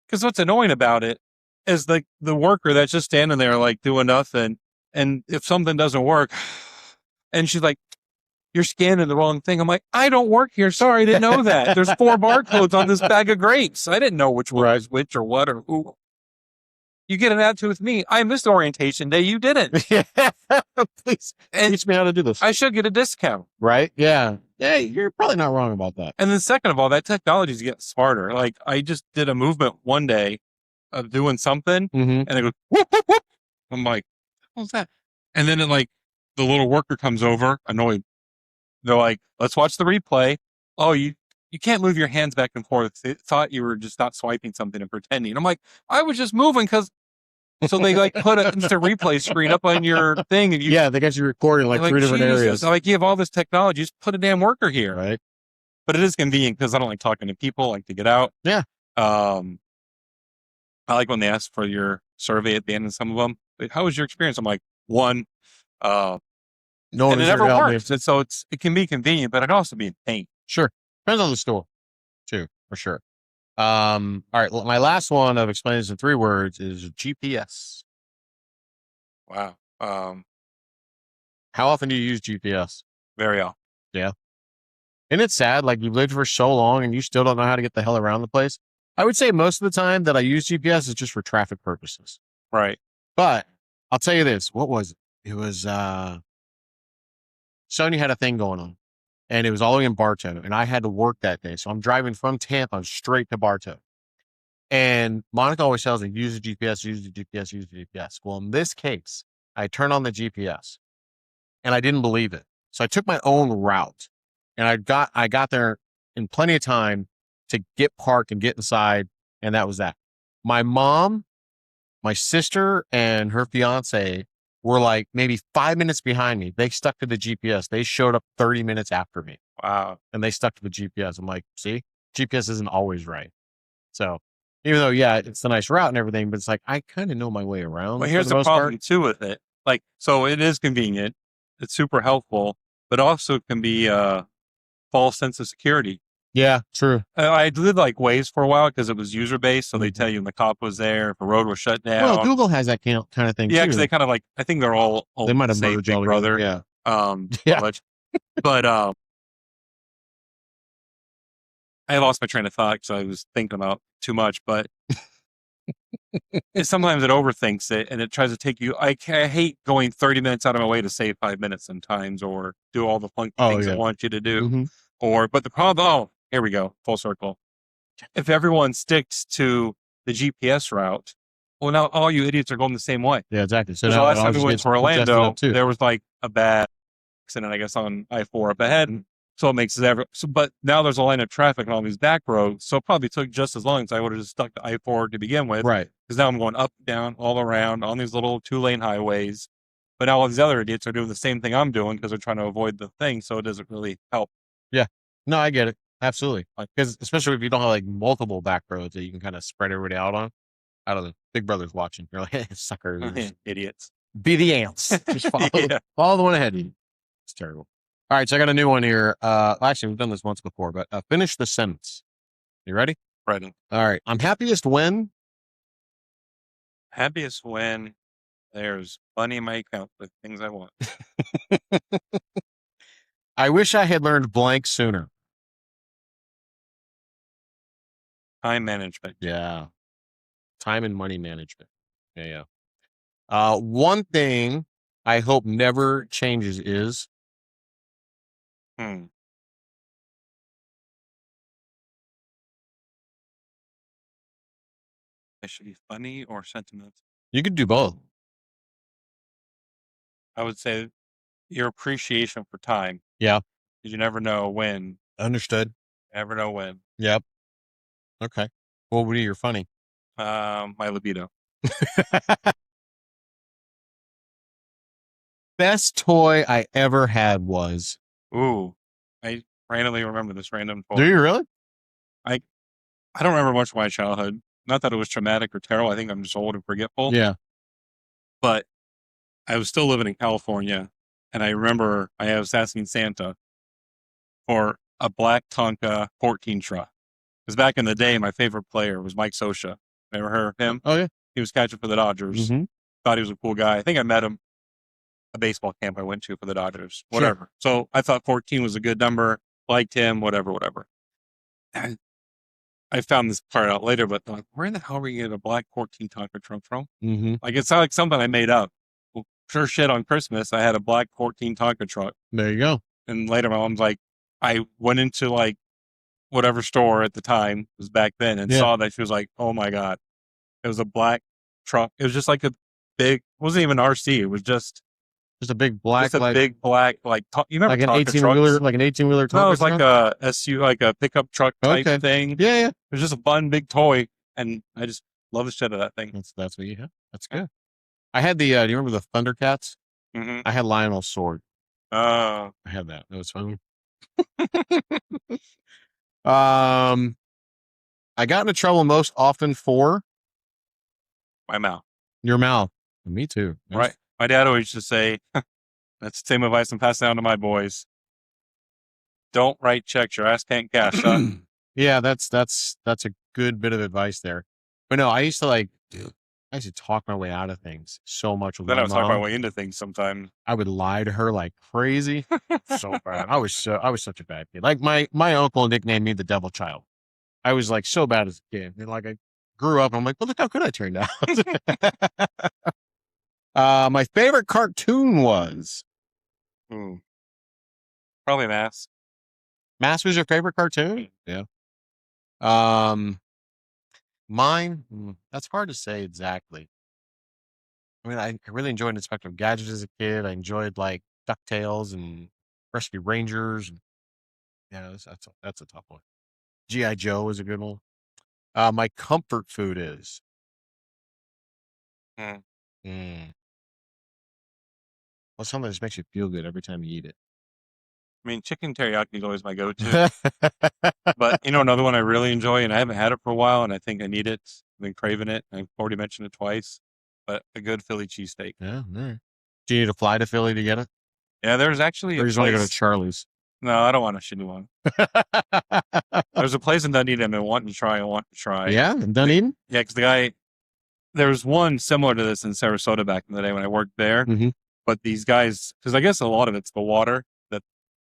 because what's annoying about it is the worker that's just standing there like doing nothing, and if something doesn't work, and she's like, "You're scanning the wrong thing." I'm like, "I don't work here. Sorry, I didn't know that. There's 4 barcodes on this bag of grapes. I didn't know which one was which or what or who." You get an attitude with me. I missed orientation day. You didn't. Please And teach me how to do this. I should get a discount. Right? Yeah. Yeah, you're probably not wrong about that. And then second of all, that technology is getting smarter. Like I just did a movement one day of doing something Mm-hmm. and it goes, whoop, whoop, whoop. I'm like, what was that? And then it like the little worker comes over, annoyed. They're like, let's watch the replay. Oh, you can't move your hands back and forth. They thought you were just not swiping something and pretending. I'm like, I was just moving because. So they like put an instant replay screen up on your thing, and you Yeah, they got you recording like 3 different Jesus. areas. Like you have all this technology, just put a damn worker here. Right. But it is convenient because I don't like talking to people. I like to get out. Yeah. I like when they ask for your survey at the end of some of them. But how was your experience? I'm like, one. No one And was it there never to help me. works. And so it can be convenient, but it can also be a pain. Sure. Depends on the store, too, for sure. All right. My last one of explaining this in 3 words is GPS. Wow. How often do you use GPS? Very often. And it's sad, like you've lived for so long and you still don't know how to get the hell around the place. I would say most of the time that I use GPS is just for traffic purposes. Right. But I'll tell you this, what was it? It was Sony had a thing going on and it was all the way in Bartow and I had to work that day. So I'm driving from Tampa straight to Bartow. And Monica always tells me, use the GPS, use the GPS, use the GPS. Well, in this case, I turned on the GPS and I didn't believe it. So I took my own route and I got there in plenty of time to get parked and get inside. And that was that. My mom, my sister, and her fiance were like maybe 5 minutes behind me. They stuck to the GPS. They showed up 30 minutes after me. Wow. And they stuck to the GPS. I'm like, see, GPS isn't always right. So even though, yeah, it's a nice route and everything, but it's like, I kind of know my way around. Well, here's the problem too with it. Like, so it is convenient. It's super helpful, but also it can be a false sense of security. Yeah, true. I did like Waze for a while because it was user based. So they tell you when the cop was there, if a road was shut down. Well, Google has that kind of thing Yeah, too. because they kind of like, I think they're all They might have same merged Big all Brother. together. Yeah. Yeah. Yeah. But I lost my train of thought because I was thinking about too much. But sometimes it overthinks it and it tries to take you. I hate going 30 minutes out of my way to save 5 minutes sometimes, or do all the funky things I want you to do. Mm-hmm. But the problem, here we go, full circle. If everyone sticks to the GPS route, well, now all you idiots are going the same way. Yeah, exactly. So the now last time we went to Orlando, too. there was like a bad accident, I guess, on I-4 up ahead. So it makes it but now there's a line of traffic on all these back roads. So it probably took just as long as I would have just stuck to I-4 to begin with. Right. Because now I'm going up, down, all around on these little 2-lane highways. But now all these other idiots are doing the same thing I'm doing because they're trying to avoid the thing. So it doesn't really help. Yeah. No, I get it. Absolutely. Because especially if you don't have like multiple back roads that you can kind of spread everybody out on. I don't know. Big Brother's watching. You're like, hey, suckers. Idiots. Be the ants. Just follow, Yeah. follow the one ahead of you. It's terrible. All right. So I got a new one here. Actually, we've done this once before, but finish the sentence. You ready? Right. All right. I'm happiest when? Happiest when there's money in my account for things I want. I wish I had learned blank sooner. Time management. Yeah. Time and money management. Yeah. One thing I hope never changes is. It should be funny or sentimental. You could do both. I would say your appreciation for time. Yeah. Because you never know when. Understood. Never know when. Yep. Okay. What would be your funny? My libido. Best toy I ever had was. Ooh, I randomly remember this random toy. Do you really? I don't remember much of my childhood. Not that it was traumatic or terrible. I think I'm just old and forgetful. Yeah. But I was still living in California, and I remember I was asking Santa for a black Tonka 14 truck. Because back in the day, my favorite player was Mike Scioscia. Ever heard of him? Oh, yeah. He was catching for the Dodgers. Mm-hmm. Thought he was a cool guy. I think I met him at a baseball camp I went to for the Dodgers. Whatever. Sure. So I thought 14 was a good number. Liked him. Whatever. And I found this part out later, but like, where in the hell were you getting a black 14 Tonka truck from? Mm-hmm. Like, it's not like something I made up. Well, sure shit, on Christmas, I had a black 14 Tonka truck. There you go. And later my mom's like, I went into like whatever store at the time was back then and Yeah. saw that, she was like, "Oh my god!" It was a black truck. It was just like a big. It wasn't even RC. It was just a big black, like big black like you remember an Tonka 18-wheeler, trucks? like an 18-wheeler. No, it was like a SU, like a pickup truck type Okay. thing. Yeah. It was just a fun big toy, and I just love the shit of that thing. That's what you have. That's good. I had the. Do you remember the Thundercats? Mm-hmm. I had Lionel's sword. Oh, I had that. It was fun. I got into trouble most often for my mouth. your mouth. Me too. Right. My dad always used to say, that's the same advice I'm passing down to my boys. Don't write checks your ass can't cash, son. Yeah, that's a good bit of advice there. But no, I used to talk my way out of things so much with Then my I was talking my mom. way into things sometimes. I would lie to her like crazy. So bad. I was such a bad kid. Like my uncle nicknamed me the devil child. I was like so bad as a kid. And like I grew up and I'm like, well, look how good I turned out. My favorite cartoon was probably Mass. Mass was your favorite cartoon? Yeah. Mine, that's hard to say exactly. I mean, I really enjoyed Inspector Gadget as a kid. I enjoyed like DuckTales and Rescue Rangers. Yeah, that's a tough one. G.I. Joe is a good one. My comfort food is. Well, something that just makes you feel good every time you eat it. I mean, chicken teriyaki is always my go-to. But another one I really enjoy, and I haven't had it for a while, and I think I need it. I've been craving it. I've already mentioned it twice, but a good Philly cheesesteak. Yeah, all right. Do you need to fly to Philly to get it? Yeah, there's actually or you just want to go to Charlie's? No, I don't want a shitty one. There's a place in Dunedin I've been wanting to try. Yeah, in Dunedin? Yeah, because there was one similar to this in Sarasota back in the day when I worked there. Mm-hmm. But these guys, because I guess a lot of it's the water that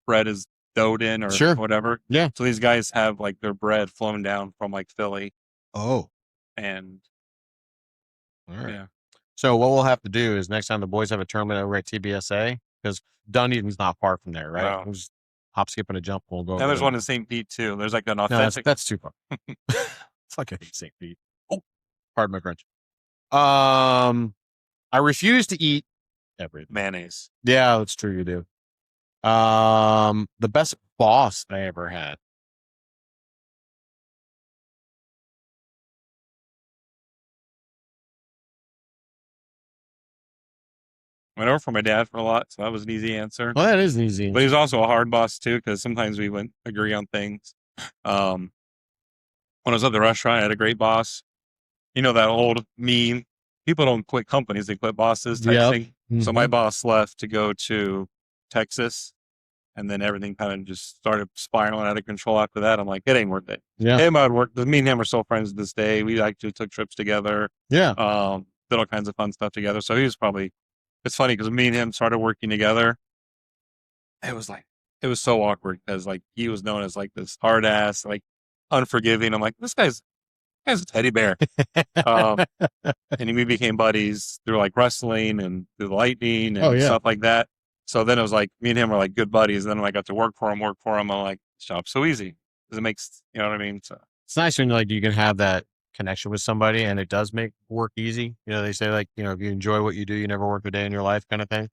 bread is doughed in or whatever. Yeah. So these guys have like their bread flown down from like Philly. Oh. And all right. Yeah. So what we'll have to do is next time the boys have a tournament over at TBSA, because Dunedin's not far from there, right? Wow. We'll just hop, skip, and a jump. We'll go. And there's one in St. Pete too. There's like an authentic. No, that's too far. It's like I hate St. Pete. Oh, pardon my French. I refuse to eat everything. Mayonnaise. Yeah, that's true. You do. The best boss I ever had. Went over for my dad for a lot, so that was an easy answer. Well, that is an easy answer. But he's also a hard boss too, because sometimes we wouldn't agree on things. When I was at the restaurant, I had a great boss. That old meme, people don't quit companies, they quit bosses type thing. Mm-hmm. So my boss left to go to Texas, and then everything kind of just started spiraling out of control after that. I'm like, it ain't worth it. Yeah. Him, I'd work. Me and him are still friends to this day. We actually took trips together. Yeah. Did all kinds of fun stuff together. So he was probably, it's funny because me and him started working together. It was so awkward because like he was known as like this hard ass, like unforgiving. I'm like, this guy's a teddy bear. And we became buddies through like wrestling and through the Lightning and stuff like that. So then it was like me and him were like good buddies. And then when I got to work for him, I'm like, this job's so easy because it makes, you know what I mean? So it's nice when like you can have that connection with somebody and it does make work easy. They say like, if you enjoy what you do, you never work a day in your life kind of thing.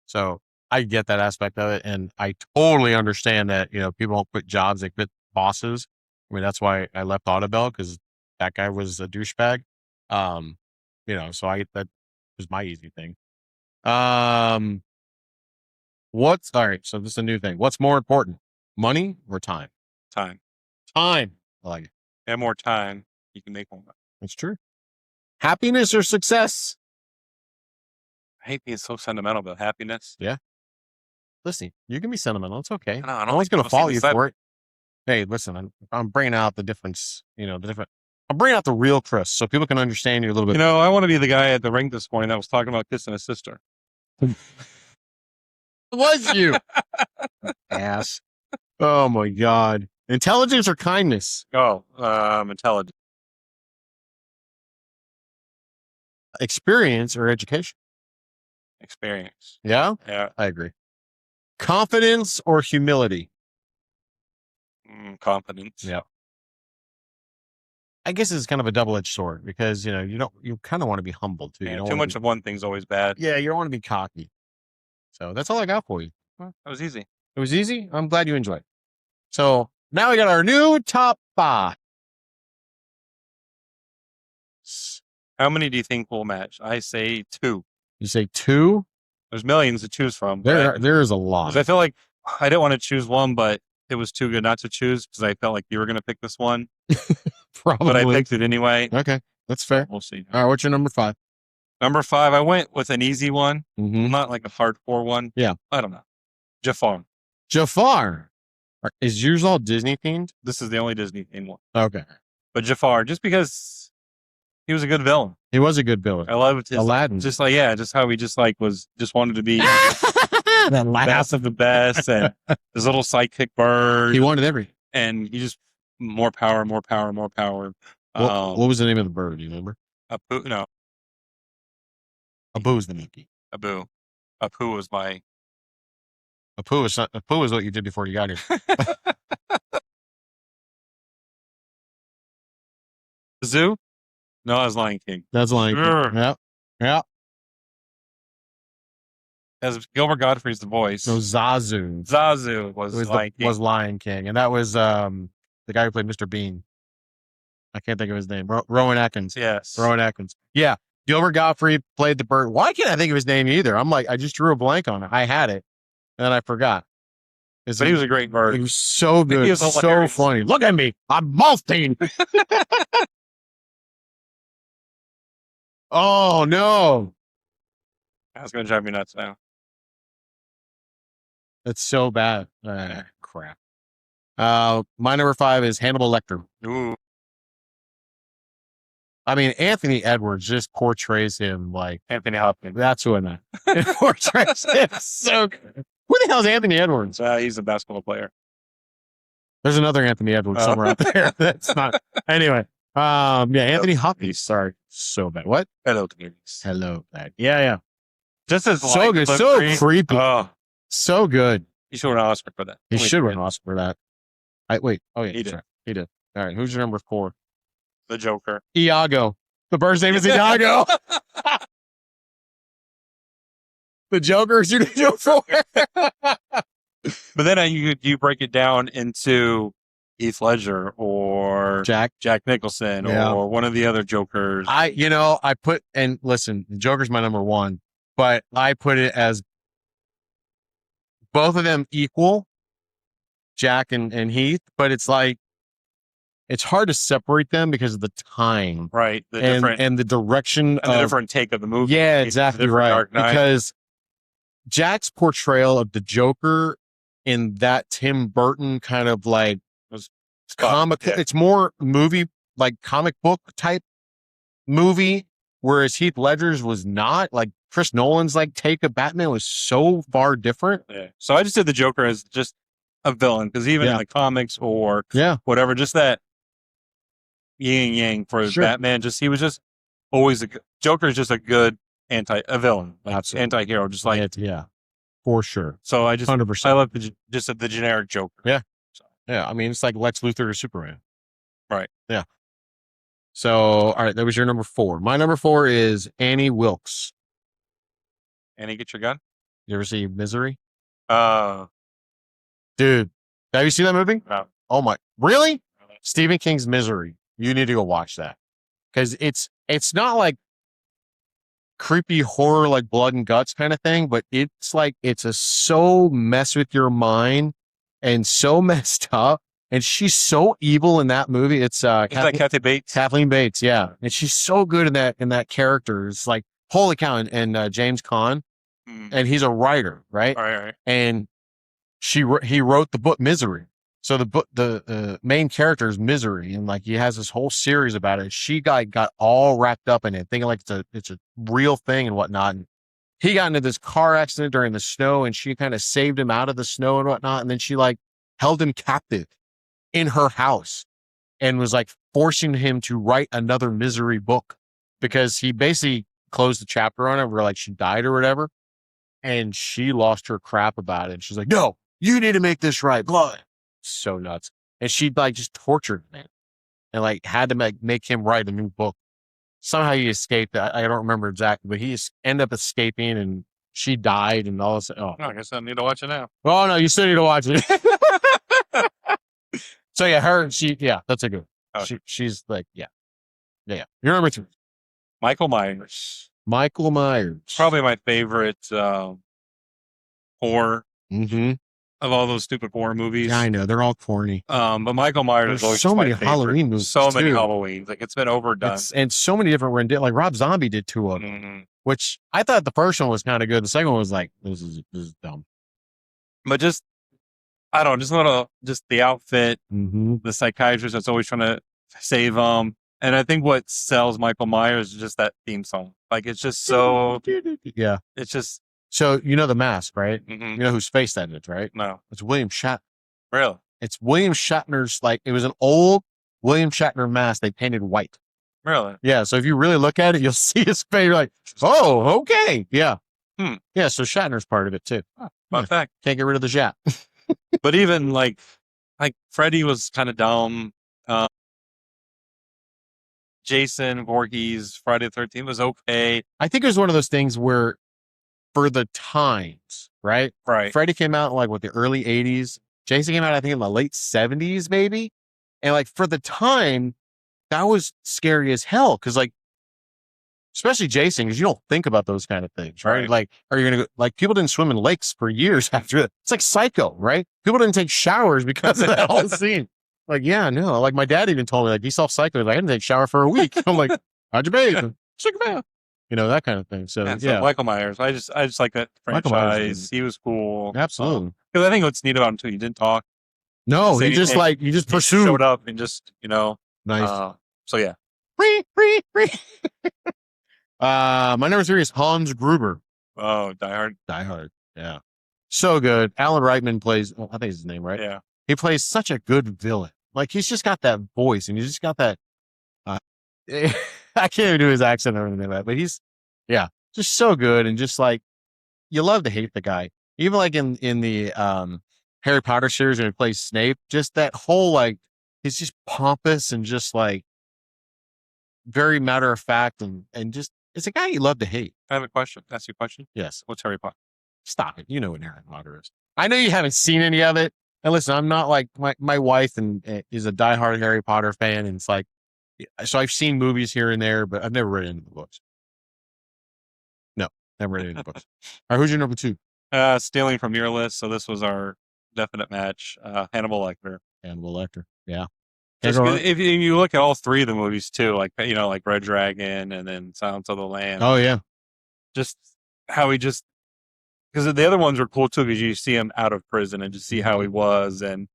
So I get that aspect of it. And I totally understand that, people don't quit jobs, they quit bosses. I mean, that's why I left Audubell, because that guy was a douchebag. So that was my easy thing. All right. So this is a new thing. What's more important, money or time? Time. I like it. Have more time, you can make more money. That's true. Happiness or success? I hate being so sentimental about happiness. Yeah. Listen, you can be sentimental. It's okay. No one's going to follow you for it. Hey, listen, I'm bringing out the difference, I'm bringing out the real Chris so people can understand you a little bit. I want to be the guy at the ring this morning that was talking about kissing his sister. It was you. Ass. Oh my God. Intelligence or kindness? Oh, intelligence. Experience or education? Experience. Yeah? Yeah. I agree. Confidence or humility? Confidence. Yeah. I guess it's kind of a double-edged sword because, you kind of want to be humble too. You Yeah, don't too wanna much be- of one thing's always bad. Yeah, you don't want to be cocky. So that's all I got for you. Well, that was easy. It was easy. I'm glad you enjoyed. So now we got our new top 5. How many do you think will match? I say 2. You say 2? There's millions to choose from. but There is a 'cause lot. I feel like I didn't want to choose one, but it was too good not to choose because I felt like you were going to pick this one. Probably. But I picked it anyway. Okay, that's fair. We'll see. All right, what's your number 5? Number 5, I went with an easy one, Mm-hmm. not like a hardcore one. Yeah. I don't know. Jafar. Jafar. Is yours all Disney themed? This is the only Disney thing one. Okay. But Jafar, just because he was a good villain. He was a good villain. I loved his Aladdin. just how he just wanted to be that laugh. best of the best, and his little sidekick bird, He wanted everything. and he just more power. What was the name of the bird? Do you remember? Apu, no, Abu's the monkey. Abu. Apu was my Apu was what you did before you got here. Zoo. No, I was Lion King. That's Lion King. Grr. Yep. Yep. As Gilbert Godfrey's the voice. So Zazu Zazu was Lion King. was Lion King, and that was the guy who played Mr. Bean. I can't think of his name. Rowan Atkins. Yes. Rowan Atkins. Yeah. Gilbert Godfrey played the bird. Why can't I think of his name either? I'm like, I just drew a blank on it. I had it, and then I forgot. But he was a great bird. He was so good. He was so hilarious. funny. Look at me. I'm molting. Oh, no. That's going to drive me nuts now. That's so bad. Crap. My number 5 is Hannibal Lecter. Ooh. I mean, Anthony Edwards just portrays him like Anthony Hopkins. that's who I meant. It portrays him so good. Who the hell is Anthony Edwards? He's a basketball player. There's another Anthony Edwards somewhere out there. That's not. Anyway. Yeah, Anthony Hopkins. Sorry. So bad. What? Hello, communities. Hello. Yeah. Just as So good. So creepy. Oh, So good. he should win an Oscar for that. He should win an Oscar for that. Wait. Oh, yeah. He did. Sorry. He did. All right. Who's your number 4? The Joker. Iago. The bird's name is Iago. The Joker is your number 4. But then you break it down into Heath Ledger or Jack Nicholson Yeah. or one of the other Jokers. I put, and listen, the Joker's my number 1, but I put it as both of them equal, Jack and Heath, but it's like, it's hard to separate them because of the time Right. The and the direction the different take of the movie. Yeah, It's exactly different right. Dark Knight. Because Jack's portrayal of the Joker in that Tim Burton kind of like comic, Yeah. it's more movie, like comic book type movie, whereas Heath Ledger's was not. Like Chris Nolan's like take of Batman was so far different. Yeah. So I just did the Joker as just a villain because even in Yeah. the comics or Yeah. whatever, just that yin and yang for Sure. Batman. Just he was just always Joker is just a good a villain, like Absolutely. anti-hero. Just like Yeah, for sure. so. I 100%. love the generic Joker. Yeah. Yeah. I mean, it's like Lex Luthor or Superman. Right. Yeah. So, all right. That was your number 4. My number 4 is Annie Wilkes. Annie, get your gun. You ever see Misery? Uh, Dude, have you seen that movie? No. Oh my, really? Stephen King's Misery. You need to go watch that. Because it's not like creepy horror, like blood and guts kind of thing, but it's like, it's a so mess with your mind and so messed up. And she's so evil in that movie. It's is that Kathy Bates? Kathleen Bates, yeah. And she's so good in that character. It's like, holy cow. And James Caan, and he's a writer, right? All right. And he wrote the book Misery. So the book, the main character is Misery, and like he has this whole series about it. She got all wrapped up in it, thinking like it's a real thing and whatnot. And he got into this car accident during the snow, and she kind of saved him out of the snow and whatnot. And then she like held him captive in her house and was like forcing him to write another Misery book because he basically closed the chapter on it where like she died or whatever. And she lost her crap about it. She's like, no, you need to make this right. Blah. So nuts. and she like just tortured him and like had to make him write a new book. Somehow he escaped. I don't remember exactly, but he ended up escaping, and she died, and all this. Oh, I guess I need to watch it now. oh no, you still need to watch it. So yeah, that's a good. Okay. She's like, yeah. You're number 3. Michael Myers. Michael Myers, Probably my favorite horror Mm-hmm. of all those stupid horror movies. Yeah, I know they're all corny. But Michael Myers There's is always so my many favorite. Halloween movies, So many too. Halloweens. Like it's been overdone. And so many different renditions. Like Rob Zombie did 2 of them, Mhm. which I thought the first one was kind of good. The second one was like, this is dumb. But just I don't know, just the outfit, Mm-hmm. the psychiatrist that's always trying to save him. And I think what sells Michael Myers is just that theme song. Like it's just so Yeah. it's just So you know The Mask, right? mhm. You know whose face that is, right? No. It's William Shatner. Really? It's William Shatner's, like, it was an old William Shatner mask they painted white. Really? Yeah, so if you really look at it, you'll see his face. You're like, oh, okay. Yeah. Hmm. Yeah, so Shatner's part of it too. Fun fact. Can't get rid of the Shat. But even like Freddy was kind of dumb. Jason Voorhees, Friday the 13th was okay. I think it was one of those things where, for the times, right? Right. Freddy came out in like the early 80s. Jason came out, I think, in the late 70s, maybe. And like for the time, that was scary as hell. Cause like, especially Jason, because you don't think about those kind of things, right? Right. Like, are you going to go, like, people didn't swim in lakes for years after that. It's like Psycho, right? People didn't take showers because of that whole scene. Like, yeah, no. Like, my dad even told me, like, he saw Psycho. He's like, I didn't take a shower for a week. I'm like, how'd you bathe? Took a bath. You know, that kind of thing. So, So Michael Myers. I just like that Michael Myers franchise. is- He was cool. Absolutely. Because I think what's neat about him too, he didn't talk. No, Say he just anything. like, you just He just pursued. showed up and just, Nice. so yeah. My number 3 is Hans Gruber. Oh, Die Hard. Die Hard. Yeah. So good. Alan Rickman plays, I think it's his name, right? Yeah. He plays such a good villain. Like, he's just got that voice, and he's just got that, I can't even do his accent or anything like that, but he's, just so good. And just like, you love to hate the guy. Even like in the, Harry Potter series when he plays Snape, just that whole, like, he's just pompous and just like very matter of fact. And just, it's a guy you love to hate. I have a question. Ask you a question. Yes. What's Harry Potter? Stop it. You know what Harry Potter is. I know you haven't seen any of it. And listen, I'm not like my wife is a diehard Harry Potter fan. And it's like, so I've seen movies here and there, but I've never read any of the books. No, never read any of the books. All right, who's your number 2? Stealing from your list. So this was our definite match. Hannibal Lecter. Hannibal Lecter. Yeah. Just Hannibal 'cause if you look at all 3 of the movies too, like like Red Dragon and then Silence of the Lambs. Oh yeah. Just how he just because the other ones were cool too because you see him out of prison and just see how he was and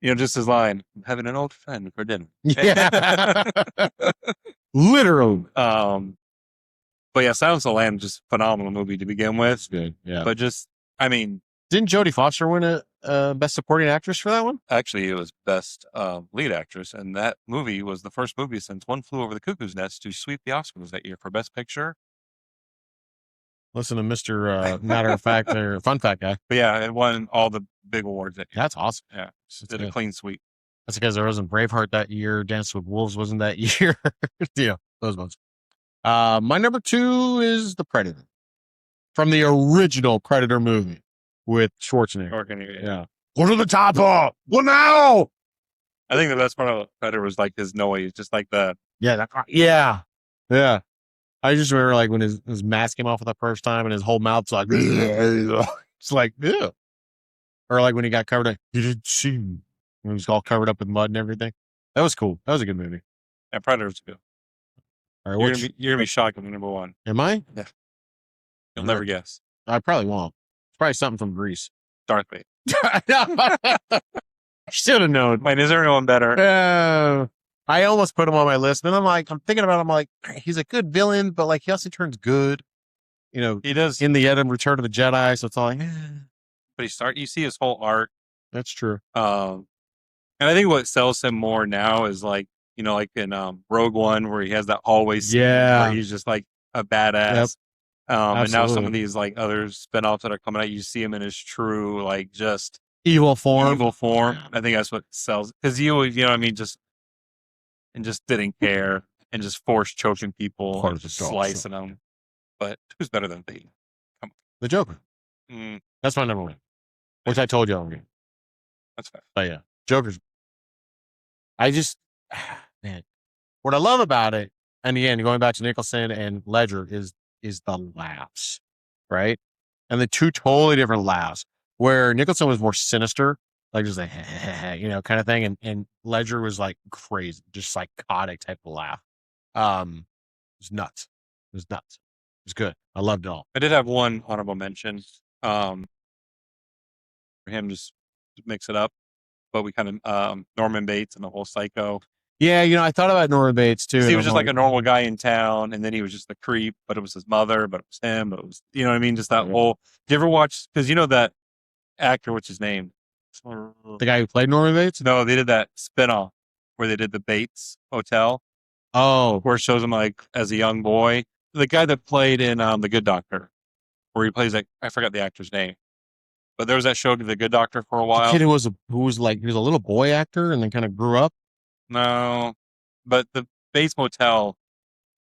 just his line, "I'm having an old friend for dinner." Yeah. Literally. But yeah, Silence of the Lambs just phenomenal movie to begin with. Good. Yeah. But just I mean, Didn't Jodie Foster win a Best Supporting Actress for that one? actually, it was best lead actress, and that movie was the first movie since One Flew Over the Cuckoo's Nest to sweep the Oscars that year for Best Picture. Listen to Mr. Matter of Fact or Fun Fact guy. But yeah, it won all the big awards that year. That's awesome. Yeah, That's did a good. clean sweep. That's because there wasn't Braveheart that year. Dance with Wolves wasn't that year. Yeah, those ones. My number 2 is The Predator from the original Predator movie with Schwarzenegger. Yeah. Go to the top off. Well, now. I think the best part of Predator was like his noise, just like the Yeah. Yeah. I just remember like when his mask came off for the first time and his whole mouth's like, it's like, yeah. Or like when he got covered, you didn't see me. When he was all covered up with mud and everything. That was cool. That was a good movie. yeah, Predator's good. All right. You're gonna be shocked with number 1. Am I? You'll never guess. I probably won't. It's probably something from Greece. Darth Vader. Should have known. Wait, is there anyone better? I almost put him on my list. Then I'm thinking about him, like, he's a good villain, but like he also turns good, He does, in the end of Return of the Jedi. So it's all like, but you see his whole arc. that's true. And I think what sells him more now is like like in Rogue One where he has that hallway scene where he's just like a badass. And now some Absolutely. of these like other spinoffs that are coming out, you see him in his true like just Evil form. evil form. I think that's what sells. Because you know what I mean, just didn't care and just force choking people Part and of the just job, slicing them. But who's better than Bane? The Joker. Mm, That's my number one. Which I told you on game. that's fair. But yeah, Joker's. I just, man, what I love about it, and again, going back to Nicholson and Ledger, is the laughs, right? And the two totally different laughs, where Nicholson was more sinister, like just like, kind of thing. And Ledger was like crazy, just psychotic type of laugh. It was nuts. It was nuts. It was good. I loved it all. I did have one honorable mention. For him, just to mix it up. But we kind of, Norman Bates and the whole Psycho. Yeah, I thought about Norman Bates too. He was just like a normal guy in town, and then he was just the creep, but it was his mother, but it was him, but it was, you know what I mean? Just that whole, do you ever watch, because you know that actor, what's his name? The guy who played Norman Bates? No, they did that spinoff where they did the Bates Hotel, Oh, where it shows him like as a young boy. The guy that played in The Good Doctor, where he plays like, I forgot the actor's name, but there was that show, The Good Doctor, for a the while. kid who was like, he was a little boy actor and then kind of grew up. No, but the Bates Motel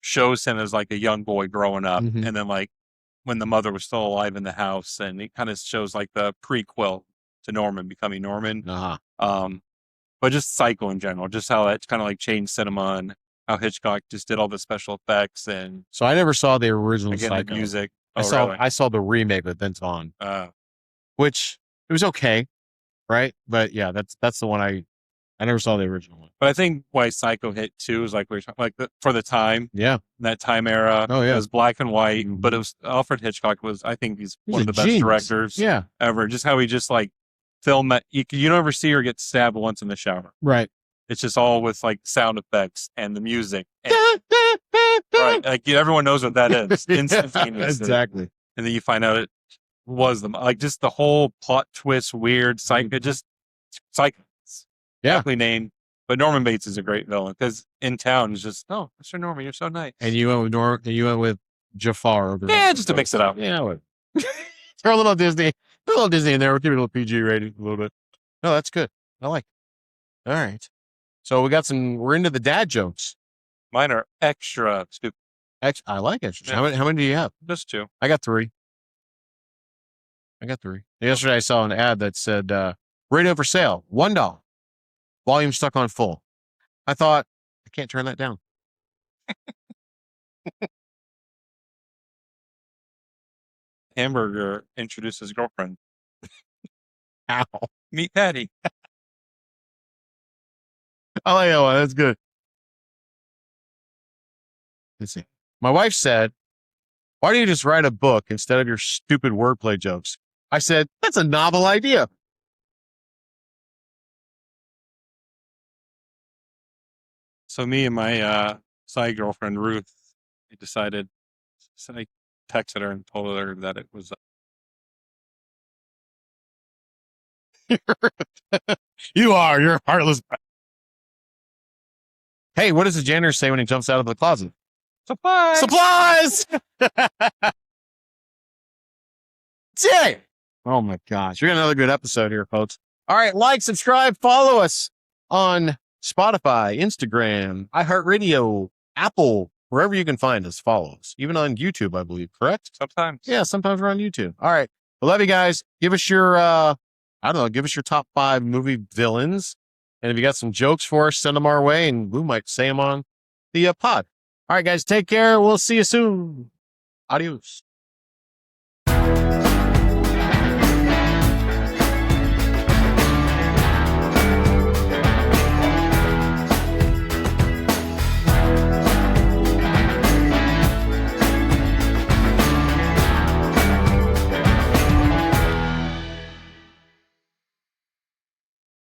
shows him as like a young boy growing up, Mhm. and then like when the mother was still alive in the house, and it kind of shows like the prequel to Norman becoming Norman. Uh-huh. But just Psycho in general, just how that's kind of like changed cinema and how Hitchcock just did all the special effects and So I never saw the original again Psycho. the music. I saw the remake with Vince Vaughn, which it was okay, right? But yeah, that's the one I never saw the original one. But I think why Psycho hit too is like we were talking, like for the time, Yeah, that time era. Oh, yeah. It was black and white, Mhm. but it was Alfred Hitchcock was, I think he's He's one a of the best genius. directors Yeah, ever. Just how he just like filmed that. You never see her get stabbed once in the shower. right. It's just all with like sound effects and the music. And, right. Like everyone knows what that is. Instantaneously. Exactly. And then you find out it was them. Like just the whole plot twist, weird, Psycho, just Psycho. Yeah. Definitely named. But Norman Bates is a great villain because in town it's just, oh, Mr. Norman, you're so nice. And you went with Jafar over Yeah, just to mix it up. Yeah, I would. Throw a little Disney in there. We'll give it a little PG rating a little bit. No, that's good. I like it. All right. So we're into the dad jokes. Mine are extra stupid. I like extras. Yeah. How many do you have? Just two. I got three. Yesterday I saw an ad that said, radio for sale, $1. Volume stuck on full. I thought, I can't turn that down. Hamburger introduced his girlfriend. Ow. Meet Patty. I like that one. That's good. Let's see. My wife said, why do you just write a book instead of your stupid wordplay jokes? I said, that's a novel idea. So me and my side girlfriend Ruth, we decided. So I texted her and told her that it was. You're heartless. Hey, what does the janitor say when he jumps out of the closet? Surprise! Supplies! It. Oh my gosh. We got another good episode here, folks. All right. Like, subscribe, follow us on Spotify, Instagram, iHeartRadio, Apple, wherever you can find us, follow us. Even on YouTube, I believe, correct? Sometimes. Yeah, sometimes we're on YouTube. All right. I love you guys. Give us your, give us your top 5 movie villains. And if you got some jokes for us, send them our way and we might say them on the pod. All right, guys, take care. We'll see you soon. Adios.